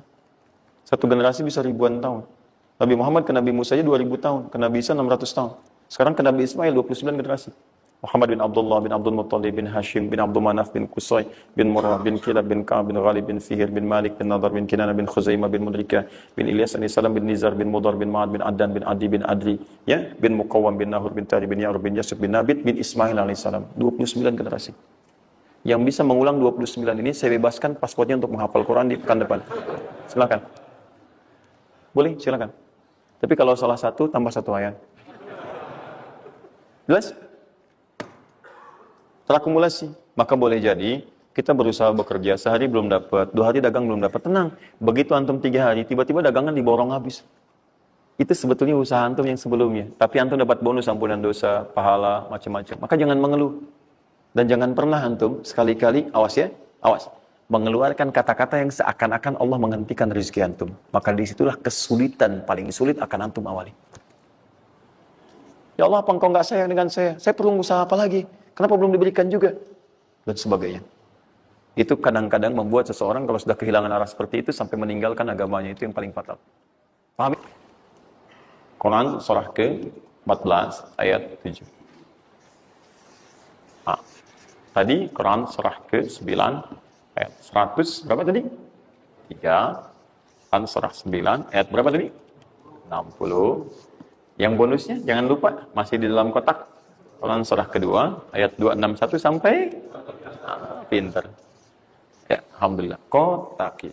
Satu generasi bisa ribuan tahun. Nabi Muhammad ke Nabi Musa aja 2000 tahun, ke Nabi Isa 600 tahun. Sekarang ke Nabi Ismail 29 generasi. Muhammad bin Abdullah bin Abdul Muttalib bin Hashim bin Abdul Manaf bin Qusay bin Murrah bin Kilab bin Ka'ab bin Ghalib bin Fihir bin Malik bin Nadar bin Kinana bin Khuzaimah bin Mudrika bin Ilyas bin Salam bin Nizar bin Mudar bin Ma'ad bin Addan bin Adi bin Adri, ya, bin Muqawwam bin Nahur bin Tari bin Ya'rub bin Yasub bin Nabit bin Ismail alaihissalam. 29 generasi. Yang bisa mengulang 29 ini saya bebaskan paspornya untuk menghafal Quran di pekan depan. Silakan. Boleh, silakan. Tapi kalau salah satu tambah satu ayat. Jelas? Terakumulasi. Maka boleh jadi kita berusaha bekerja, sehari belum dapat, 2 hari dagang belum dapat, tenang. Begitu antum 3 hari, tiba-tiba dagangan diborong habis. Itu sebetulnya usaha antum yang sebelumnya. Tapi antum dapat bonus ampunan dosa, pahala, macam-macam. Maka jangan mengeluh. Dan jangan pernah antum sekali-kali, awas ya, awas, mengeluarkan kata-kata yang seakan-akan Allah menghentikan rezeki antum. Maka disitulah kesulitan paling sulit akan antum awali. Ya Allah, apa engkau nggak sayang dengan saya? Saya perlu usaha apa lagi? Kenapa belum diberikan juga? Dan sebagainya. Itu kadang-kadang membuat seseorang kalau sudah kehilangan arah seperti itu sampai meninggalkan agamanya, itu yang paling fatal. Paham? Quran surah ke-14 ayat 7. Tadi Quran surah ke-9 ayat 100 berapa tadi? 3. Quran surah 9 ayat berapa tadi? 60. Yang bonusnya jangan lupa masih di dalam kotak. Quran surah kedua ayat 261 sampai pinter. Ya, alhamdulillah. Kotak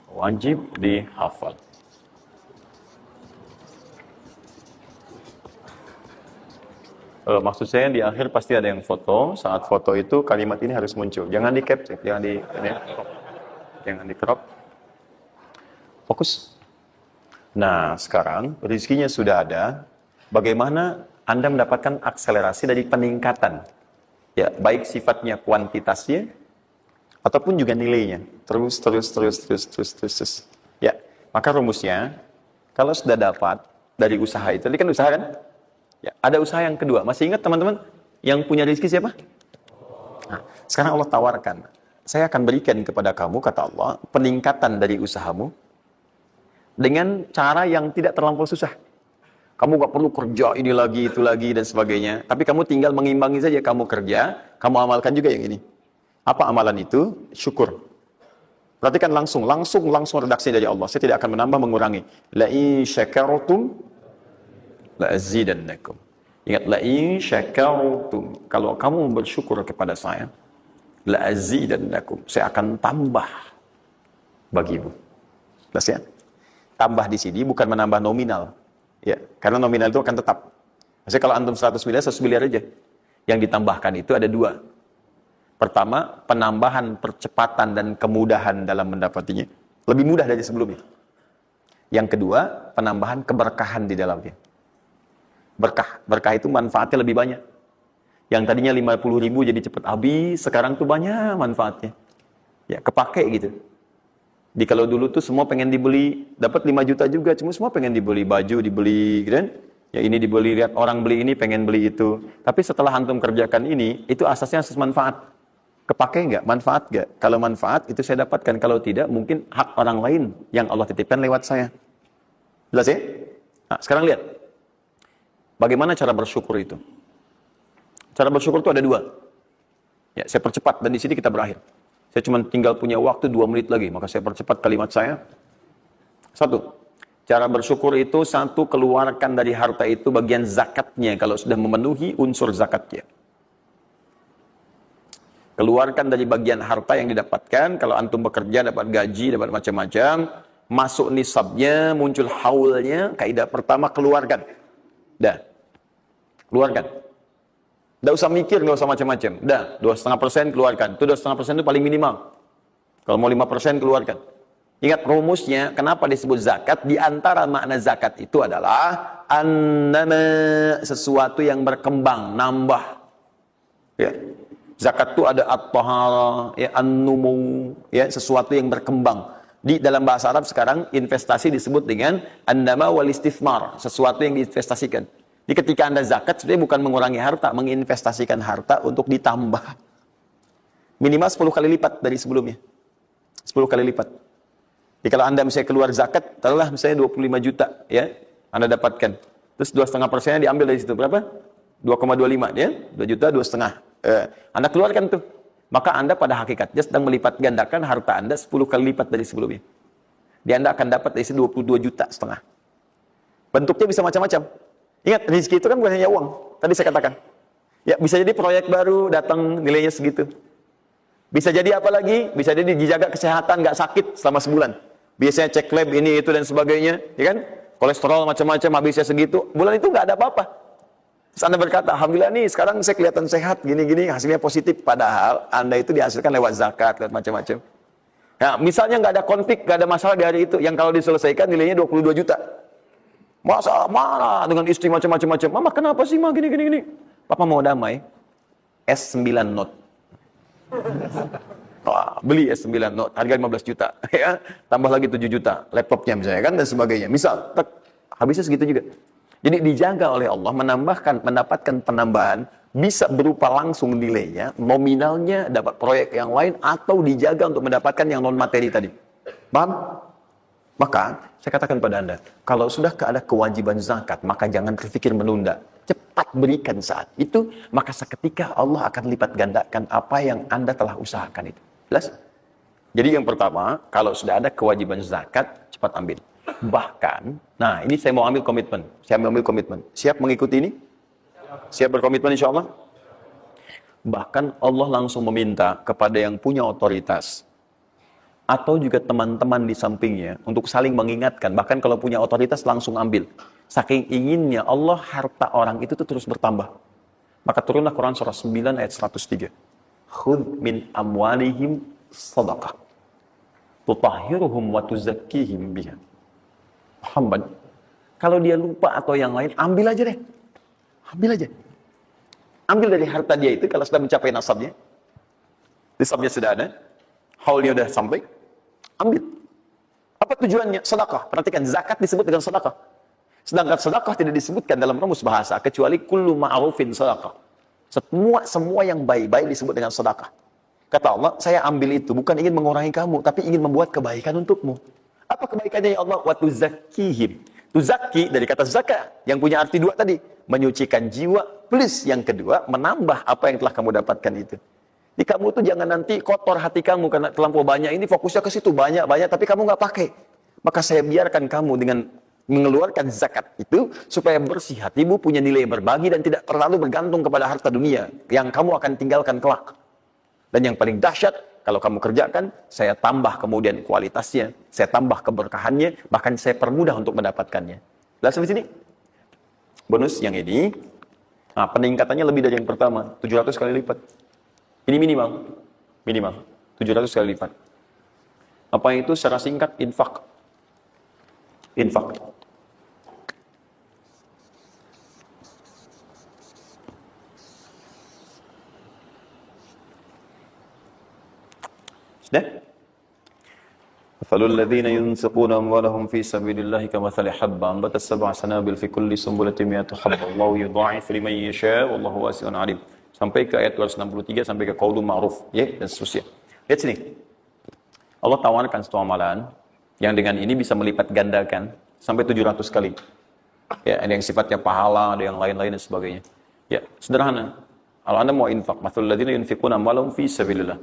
wajib dihafal. Maksud saya di akhir pasti ada yang foto. Saat foto itu kalimat ini harus muncul. Jangan di capture, jangan di crop. Fokus. Nah, sekarang rezekinya sudah ada. Bagaimana Anda mendapatkan akselerasi dari peningkatan? Ya, baik sifatnya kuantitasnya ataupun juga nilainya. Terus. Ya, maka rumusnya kalau sudah dapat dari usaha itu, tadi kan usaha kan? Ya, ada usaha yang kedua. Masih ingat teman-teman? Yang punya rezeki siapa? Nah, sekarang Allah tawarkan. Saya akan berikan kepada kamu, kata Allah, peningkatan dari usahamu dengan cara yang tidak terlampau susah. Kamu gak perlu kerja ini lagi, itu lagi, dan sebagainya. Tapi kamu tinggal mengimbangi saja. Kamu kerja, kamu amalkan juga yang ini. Apa amalan itu? Syukur. Perhatikan langsung redaksi dari Allah. Saya tidak akan menambah, mengurangi. La'in syakartum la'azidannakum. Ingat, la'in syakartum. Kalau kamu bersyukur kepada saya, la'azidannakum. Saya akan tambah bagimu. Jelas ya? Tambah di sini bukan menambah nominal. Ya, karena nominal itu akan tetap. Maksudnya kalau antum 100 miliar aja. Yang ditambahkan itu ada 2. Pertama, penambahan percepatan dan kemudahan dalam mendapatinya. Lebih mudah dari sebelumnya. Yang kedua, penambahan keberkahan di dalamnya. Berkah itu manfaatnya lebih banyak. Yang tadinya 50.000 jadi cepat habis, sekarang tuh banyak manfaatnya. Ya, kepake gitu. Di kalau dulu tuh semua pengen dibeli, dapat 5 juta juga, cuma semua pengen dibeli baju, dibeli gitu kan. Ya ini dibeli, lihat orang beli ini, pengen beli itu. Tapi setelah antum kerjakan ini, itu asasnya asas manfaat. Kepake nggak? Manfaat nggak? Kalau manfaat, itu saya dapatkan. Kalau tidak, mungkin hak orang lain yang Allah titipkan lewat saya. Jelas ya? Nah, sekarang lihat. Bagaimana cara bersyukur itu? Cara bersyukur itu ada 2. Ya, saya percepat, dan di sini kita berakhir. Saya cuma tinggal punya waktu 2 menit lagi, maka saya percepat kalimat saya. 1. Cara bersyukur itu 1, keluarkan dari harta itu bagian zakatnya kalau sudah memenuhi unsur zakatnya. Keluarkan dari bagian harta yang didapatkan, kalau antum bekerja dapat gaji, dapat macam-macam, masuk nisabnya, muncul haulnya, kaidah pertama keluarkan. Dah. Keluarkan. Nggak usah mikir, nggak usah macam-macam. Dah, 2,5% keluarkan. Itu 2,5% itu paling minimal. Kalau mau 5% keluarkan. Ingat rumusnya, kenapa disebut zakat? Di antara makna zakat itu adalah annama, sesuatu yang berkembang, nambah. Ya. Zakat itu ada at-tahara, ya, an-numu, ya, sesuatu yang berkembang. Di dalam bahasa Arab sekarang investasi disebut dengan an-nama wal istismar, sesuatu yang diinvestasikan. Jadi ketika Anda zakat sebenarnya bukan mengurangi harta, menginvestasikan harta untuk ditambah. Minimal 10 kali lipat dari sebelumnya. 10 kali lipat. Jadi kalau Anda misalnya keluar zakat, taruhlah misalnya 25 juta, ya, Anda dapatkan. Terus 2,5%-nya diambil dari situ, berapa? 2,25, ya, 2 juta, 2,5. Anda keluarkan tuh. Maka Anda pada hakikatnya sedang melipat gandakan harta Anda 10 kali lipat dari sebelumnya. Di Anda akan dapat dari situ 22,5 juta. Bentuknya bisa macam-macam. Ingat, rezeki itu kan bukan hanya uang. Tadi saya katakan. Ya, bisa jadi proyek baru datang nilainya segitu. Bisa jadi apa lagi? Bisa jadi dijaga kesehatan, nggak sakit selama sebulan. Biasanya cek lab ini, itu, dan sebagainya. Ya kan? Kolesterol macam-macam, habisnya segitu. Bulan itu nggak ada apa-apa. Terus Anda berkata, Alhamdulillah nih, sekarang saya kelihatan sehat, gini-gini, hasilnya positif. Padahal Anda itu dihasilkan lewat zakat, lewat macam-macam. Nah, misalnya nggak ada konflik, nggak ada masalah di hari itu, yang kalau diselesaikan nilainya 22 juta. Masa marah dengan istri macam-macam. Mama kenapa sih, Ma, gini-gini. Papa mau damai. S9 Note. Wah, beli S9 Note, harga 15 juta. Ya, tambah lagi 7 juta. Laptopnya misalnya kan, dan sebagainya. Misal, habisnya segitu juga. Jadi dijaga oleh Allah, mendapatkan penambahan, bisa berupa langsung nilainya, nominalnya, dapat proyek yang lain, atau dijaga untuk mendapatkan yang non-materi tadi. Paham? Maka, saya katakan pada Anda, kalau sudah ada kewajiban zakat, maka jangan berpikir menunda. Cepat berikan saat itu, maka seketika Allah akan lipat gandakan apa yang Anda telah usahakan itu. Jelas? Jadi yang pertama, kalau sudah ada kewajiban zakat, cepat ambil. Bahkan, nah ini saya mau ambil komitmen. Saya mau ambil komitmen. Siap mengikuti ini? Siap berkomitmen insya Allah? Bahkan Allah langsung meminta kepada yang punya otoritas, atau juga teman-teman di sampingnya, untuk saling mengingatkan. Bahkan kalau punya otoritas langsung ambil. Saking inginnya Allah, harta orang itu tuh terus bertambah. Maka turunlah Quran surah 9 ayat 103. Khudh min amwalihim sadaqah tutahhiruhum wa tuzakkihim biha. Muhammad, kalau dia lupa atau yang lain, ambil aja deh. Ambil aja. Ambil dari harta dia itu, kalau sudah mencapai nasabnya. Nisabnya sudah ada. Haulnya sudah sampai. Ambil. Apa tujuannya? Sedekah. Perhatikan, zakat disebut dengan sedekah. Sedangkan sedekah tidak disebutkan dalam rumus bahasa, kecuali kullu ma'rufin sedekah. Semua yang baik-baik disebut dengan sedekah. Kata Allah, saya ambil itu bukan ingin mengurangi kamu, tapi ingin membuat kebaikan untukmu. Apa kebaikannya ya Allah? Wa tuzakkihim. Tuzakki dari kata zakat, yang punya arti dua tadi. Menyucikan jiwa, plus yang kedua, menambah apa yang telah kamu dapatkan itu. Jadi kamu tuh jangan nanti kotor hati kamu, karena terlampau banyak ini fokusnya ke situ, banyak-banyak, tapi kamu nggak pakai. Maka saya biarkan kamu dengan mengeluarkan zakat itu, supaya bersih hatimu, punya nilai berbagi, dan tidak terlalu bergantung kepada harta dunia, yang kamu akan tinggalkan kelak. Dan yang paling dahsyat, kalau kamu kerjakan, saya tambah kemudian kualitasnya, saya tambah keberkahannya, bahkan saya permudah untuk mendapatkannya. Lihat sampai sini. Bonus yang ini, nah, peningkatannya lebih dari yang pertama, 700 kali lipat. Ini minimal 700 kali lipat. Apa itu secara singkat? Infak. Sudah? Falul ladzina yunfiquna amwalahum fi sabilillahi kamathali habba ambatat sab'a sanabil fi kulli sunbulatin mi'atu habba wallahu yudha'ifu liman yasha' wallahu wasi'un 'alim. Sampai ke ayat 263 sampai ke qaulun ma'ruf, ya, dan seterusnya. Lihat sini. Allah tawarkan satu amalan yang dengan ini bisa melipat gandakan sampai 700 kali. Ya, ada yang sifatnya pahala, ada yang lain-lain dan sebagainya. Ya, sederhana. Kalau Anda mau infak, mathalul ladzina yunfiquna amwalahum fi sabilillah.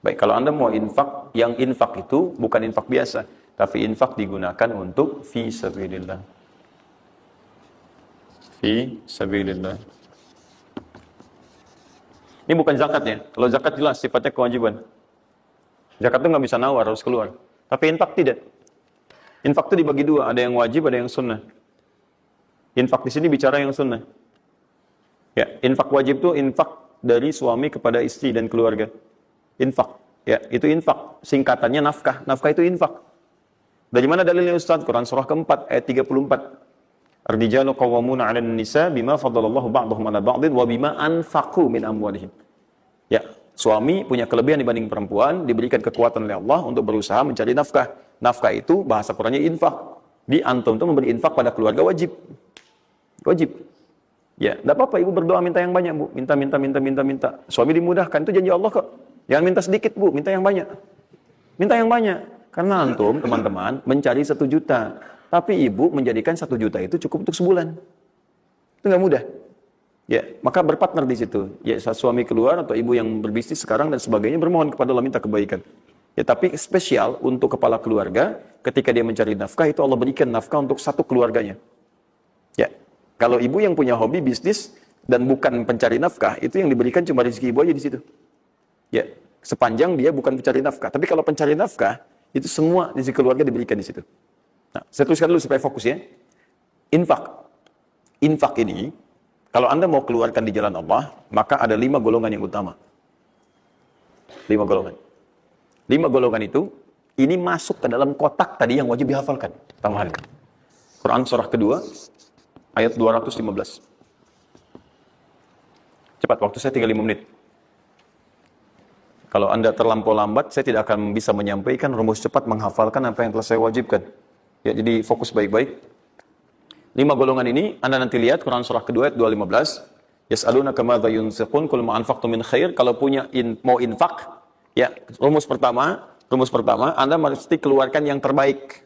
Baik, kalau Anda mau infak, yang infak itu bukan infak biasa, tapi infak digunakan untuk fi sabilillah. Fi sabilillah. Ini bukan zakat ya. Kalau zakat jelas sifatnya kewajiban. Zakat itu nggak bisa nawar, harus keluar. Tapi infak tidak. Infak itu dibagi dua, ada yang wajib, ada yang sunnah. Infak di sini bicara yang sunnah. Ya, infak wajib itu infak dari suami kepada istri dan keluarga. Infak, ya, itu infak. Singkatannya nafkah. Nafkah itu infak. Dari mana dalilnya Ustaz? Quran surah keempat ayat 34. Ar-rijalu qawwamuna 'alan nisa bima faddalallahu ba'dahum 'ala ba'din wa bima anfaqu min amwalihim. Ya, suami punya kelebihan dibanding perempuan, diberikan kekuatan oleh Allah untuk berusaha mencari nafkah. Nafkah itu bahasa Qur'annya infak. Di antum itu memberi infak pada keluarga wajib. Wajib. Ya, tidak apa-apa ibu berdoa minta yang banyak, Bu. Minta. Suami dimudahkan, itu janji Allah kok. Jangan minta sedikit, Bu, minta yang banyak. Minta yang banyak. Karena antum, teman-teman, mencari 1 juta. Tapi ibu menjadikan 1 juta itu cukup untuk sebulan. Itu nggak mudah. Ya, maka berpartner di situ. Ya, suami keluar atau ibu yang berbisnis sekarang dan sebagainya bermohon kepada Allah minta kebaikan. Ya, tapi spesial untuk kepala keluarga, ketika dia mencari nafkah itu Allah berikan nafkah untuk satu keluarganya. Ya, kalau ibu yang punya hobi bisnis dan bukan pencari nafkah, itu yang diberikan cuma rezeki ibu aja di situ. Ya, sepanjang dia bukan pencari nafkah. Tapi kalau pencari nafkah, itu semua rezeki keluarga diberikan di situ. Nah, saya tuliskan dulu supaya fokus ya. Infak. Infak ini, kalau Anda mau keluarkan di jalan Allah, maka ada 5 golongan yang utama. 5 golongan. 5 golongan itu, ini masuk ke dalam kotak tadi yang wajib dihafalkan. Tambahan. Quran surah kedua, ayat 215. Cepat, waktu saya tinggal 5 menit. Kalau Anda terlampau lambat, saya tidak akan bisa menyampaikan rumus cepat menghafalkan apa yang telah saya wajibkan. Ya, jadi fokus baik-baik. 5 golongan ini, Anda nanti lihat Quran surah kedua ayat 215. Yas'alunaka madza yunfiqun qul ma anfaqtum min khair. Kalau mau infak, ya, rumus pertama, Anda mesti keluarkan yang terbaik.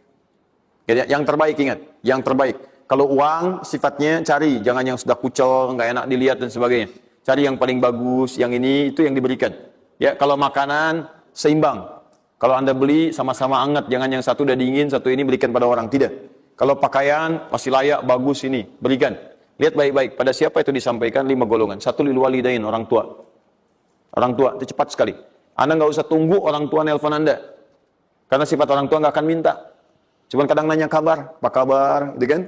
Ya, yang terbaik ingat, yang terbaik. Kalau uang sifatnya cari, jangan yang sudah kucel, nggak enak dilihat dan sebagainya. Cari yang paling bagus, yang ini itu yang diberikan. Ya, kalau makanan seimbang. Kalau Anda beli sama-sama hangat, jangan yang satu udah dingin, satu ini berikan pada orang, tidak. Kalau pakaian masih layak, bagus ini, berikan. Lihat baik-baik, pada siapa itu disampaikan 5 golongan. 1 lil walidain, orang tua. Orang tua, itu cepat sekali. Anda nggak usah tunggu orang tua nelpon Anda. Karena sifat orang tua nggak akan minta. Cuman kadang nanya kabar, apa kabar, gitu kan?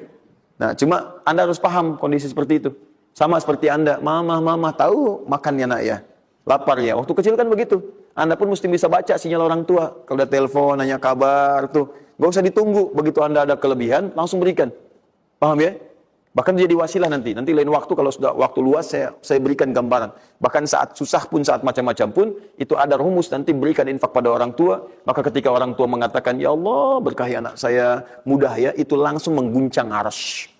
Nah, cuma Anda harus paham kondisi seperti itu. Sama seperti Anda, mama, tahu makannya nak ya. Lapar ya, waktu kecil kan begitu. Anda pun mesti bisa baca sinyal orang tua. Kalau udah telepon, nanya kabar tuh. Gak usah ditunggu, begitu Anda ada kelebihan, langsung berikan. Paham ya? Bahkan jadi wasilah nanti. Nanti lain waktu, kalau sudah waktu luas, saya berikan gambaran. Bahkan saat susah pun, saat macam-macam pun, itu ada rumus nanti berikan infak pada orang tua. Maka ketika orang tua mengatakan, ya Allah, berkahi anak saya, mudah ya, itu langsung mengguncang arsy.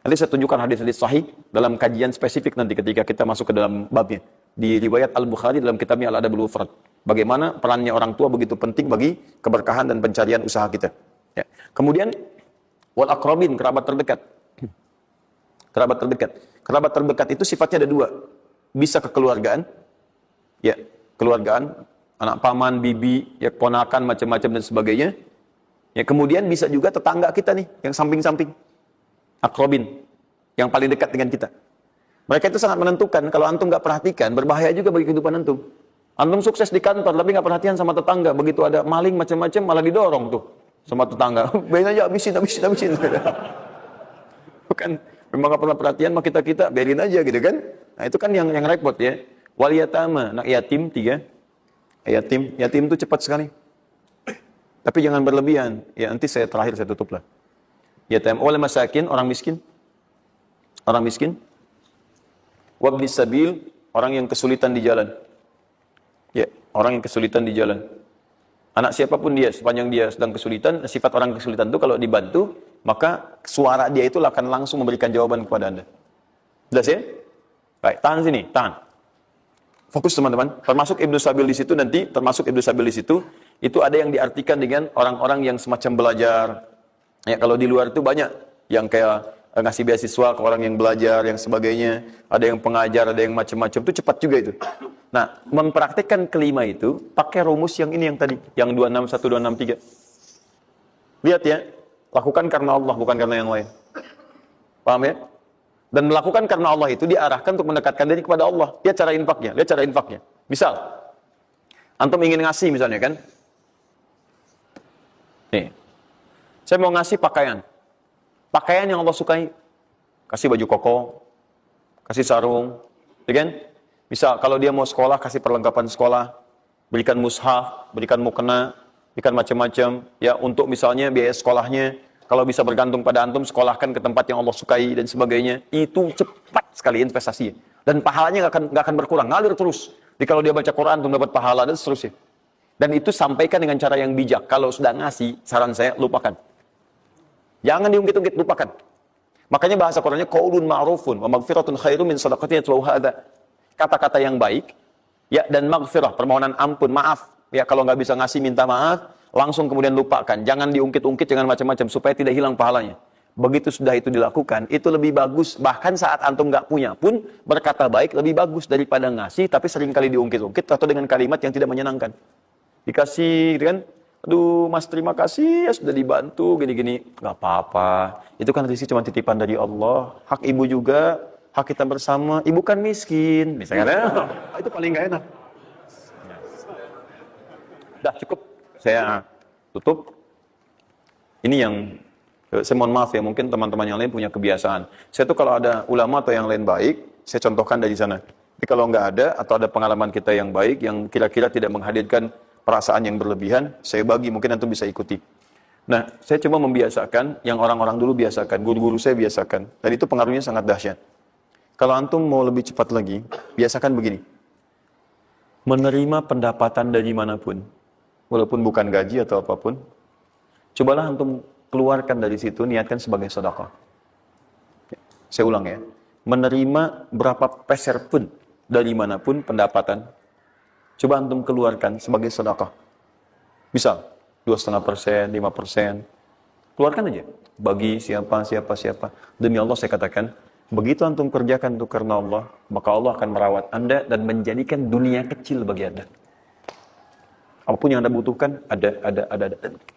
Nanti saya tunjukkan hadis-hadis sahih dalam kajian spesifik nanti ketika kita masuk ke dalam babnya. Di riwayat Al-Bukhari dalam kitabnya Al-Adabul Mufrad. Bagaimana perannya orang tua begitu penting bagi keberkahan dan pencarian usaha kita. Ya. Kemudian, wal aqrabin, kerabat terdekat. Kerabat terdekat. Kerabat terdekat itu sifatnya ada 2. Bisa kekeluargaan. Ya, keluargaan. Anak paman, bibi, ya, ponakan, macam-macam dan sebagainya. Ya, kemudian bisa juga tetangga kita nih, yang samping-samping. Aqrabin, yang paling dekat dengan kita. Mereka itu sangat menentukan. Kalau antum nggak perhatikan, berbahaya juga bagi kehidupan antum. Antum sukses di kantor, tapi nggak perhatian sama tetangga. Begitu ada maling macam-macam, malah didorong tuh sama tetangga. Biarin aja, habisin. Bukan, memang nggak pernah perhatian sama kita, biarin aja gitu kan. Nah itu kan yang repot ya. Wal yatama, anak yatim 3. Yatim itu cepat sekali. Tapi jangan berlebihan. Ya nanti terakhir saya tutup lah. Yatim, wal masakin, orang miskin. Orang miskin. Wabnis sabil, orang yang kesulitan di jalan. Ya, orang yang kesulitan di jalan. Anak siapapun dia, sepanjang dia sedang kesulitan, sifat orang kesulitan itu kalau dibantu, maka suara dia itu akan langsung memberikan jawaban kepada Anda. Jelas ya? Baik, tahan sini, tahan. Fokus teman-teman. Termasuk Ibnu Sabil di situ nanti, itu ada yang diartikan dengan orang-orang yang semacam belajar. Ya, kalau di luar itu banyak yang kayak ngasih beasiswa ke orang yang belajar, yang sebagainya. Ada yang pengajar, ada yang macam-macam. Itu cepat juga itu. Nah, mempraktikkan kelima itu, pakai rumus yang ini yang tadi. Yang 261, 263. Lihat ya. Lakukan karena Allah, bukan karena yang lain. Paham ya? Dan melakukan karena Allah itu diarahkan untuk mendekatkan diri kepada Allah. Lihat cara infaknya. Misal, antum ingin ngasih misalnya kan. Nih. Saya mau ngasih pakaian. Pakaian yang Allah sukai. Kasih baju koko, kasih sarung, ya kan? Misal kalau dia mau sekolah, kasih perlengkapan sekolah, berikan mushaf, berikan mukena, berikan macam-macam, ya untuk misalnya biaya sekolahnya, kalau bisa bergantung pada antum, sekolahkan ke tempat yang Allah sukai dan sebagainya. Itu cepat sekali investasinya. Dan pahalanya nggak akan berkurang, ngalir terus. Jadi kalau dia baca Quran untuk dapat pahala dan seterusnya. Dan itu sampaikan dengan cara yang bijak. Kalau sudah ngasih, saran saya lupakan. Jangan diungkit-ungkit, lupakan. Makanya bahasa Qurannya qaulun ma'rufun wa maghfiratun khairum min shadaqatin yatluha hadza. Kata-kata yang baik ya dan maghfirah, permohonan ampun, maaf. Ya kalau nggak bisa ngasih minta maaf, langsung kemudian lupakan. Jangan diungkit-ungkit, jangan macam-macam supaya tidak hilang pahalanya. Begitu sudah itu dilakukan, itu lebih bagus. Bahkan saat antum nggak punya pun berkata baik lebih bagus daripada ngasih tapi seringkali diungkit-ungkit atau dengan kalimat yang tidak menyenangkan. Dikasih gitu kan, aduh mas terima kasih ya sudah dibantu gini-gini. Nggak apa-apa, itu kan rezeki cuma titipan dari Allah. Hak ibu juga, hak kita bersama. Ibu kan miskin misalnya. Itu paling nggak enak. Dah cukup, saya tutup. Ini yang saya mohon maaf ya, mungkin teman-teman yang lain punya kebiasaan. Saya tuh kalau ada ulama atau yang lain baik, saya contohkan dari sana. Tapi kalau nggak ada, atau ada pengalaman kita yang baik, yang kira-kira tidak menghadirkan perasaan yang berlebihan, saya bagi, mungkin antum bisa ikuti. Nah, saya coba membiasakan yang orang-orang dulu biasakan, guru-guru saya biasakan. Dan itu pengaruhnya sangat dahsyat. Kalau antum mau lebih cepat lagi, biasakan begini. Menerima pendapatan dari manapun, walaupun bukan gaji atau apapun, cobalah antum keluarkan dari situ, niatkan sebagai sedekah. Saya ulang ya, menerima berapa peser pun dari manapun pendapatan, coba antum keluarkan sebagai sedekah. Misal 2,5%, 5%, keluarkan aja. Bagi siapa. Demi Allah saya katakan, begitu antum kerjakan itu karena Allah, maka Allah akan merawat anda dan menjadikan dunia kecil bagi anda. Apapun yang anda butuhkan, ada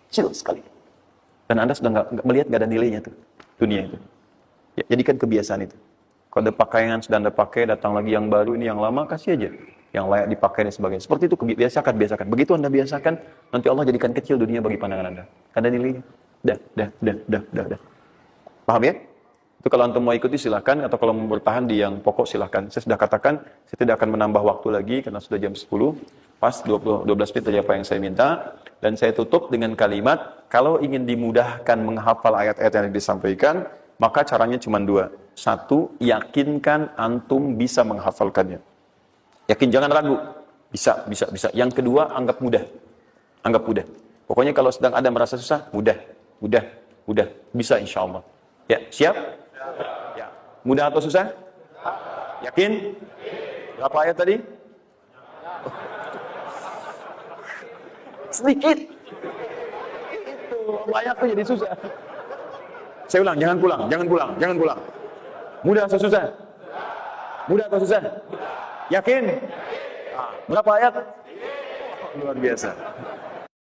kecil sekali. Dan anda sudah nggak melihat nggak ada nilainya tuh dunia itu. Ya, jadikan kebiasaan itu. Kalau ada pakaian sudah anda pakai, datang lagi yang baru, ini yang lama kasih aja, yang layak dipakai dan sebagainya. Seperti itu biasakan. Begitu anda biasakan, nanti Allah jadikan kecil dunia bagi pandangan anda. Ada nilainya. Dah. Paham ya? Itu kalau antum mau ikuti silahkan, atau kalau mau bertahan di yang pokok silahkan. Saya sudah katakan, saya tidak akan menambah waktu lagi karena sudah jam 10. Pas 12 menit dari apa yang saya minta. Dan saya tutup dengan kalimat, kalau ingin dimudahkan menghafal ayat-ayat yang disampaikan, maka caranya cuma dua. Satu, yakinkan antum bisa menghafalkannya. Yakin, jangan ragu. Bisa. Yang kedua, anggap mudah. Pokoknya kalau sedang ada merasa susah, mudah. Bisa insya Allah. Ya, siap? Ya. Mudah atau susah? Yakin? Berapa ayat tadi? Sedikit. Itu banyak tuh jadi susah. Saya ulang, jangan pulang. Mudah atau susah? Yakin? Berapa ayat? Luar biasa.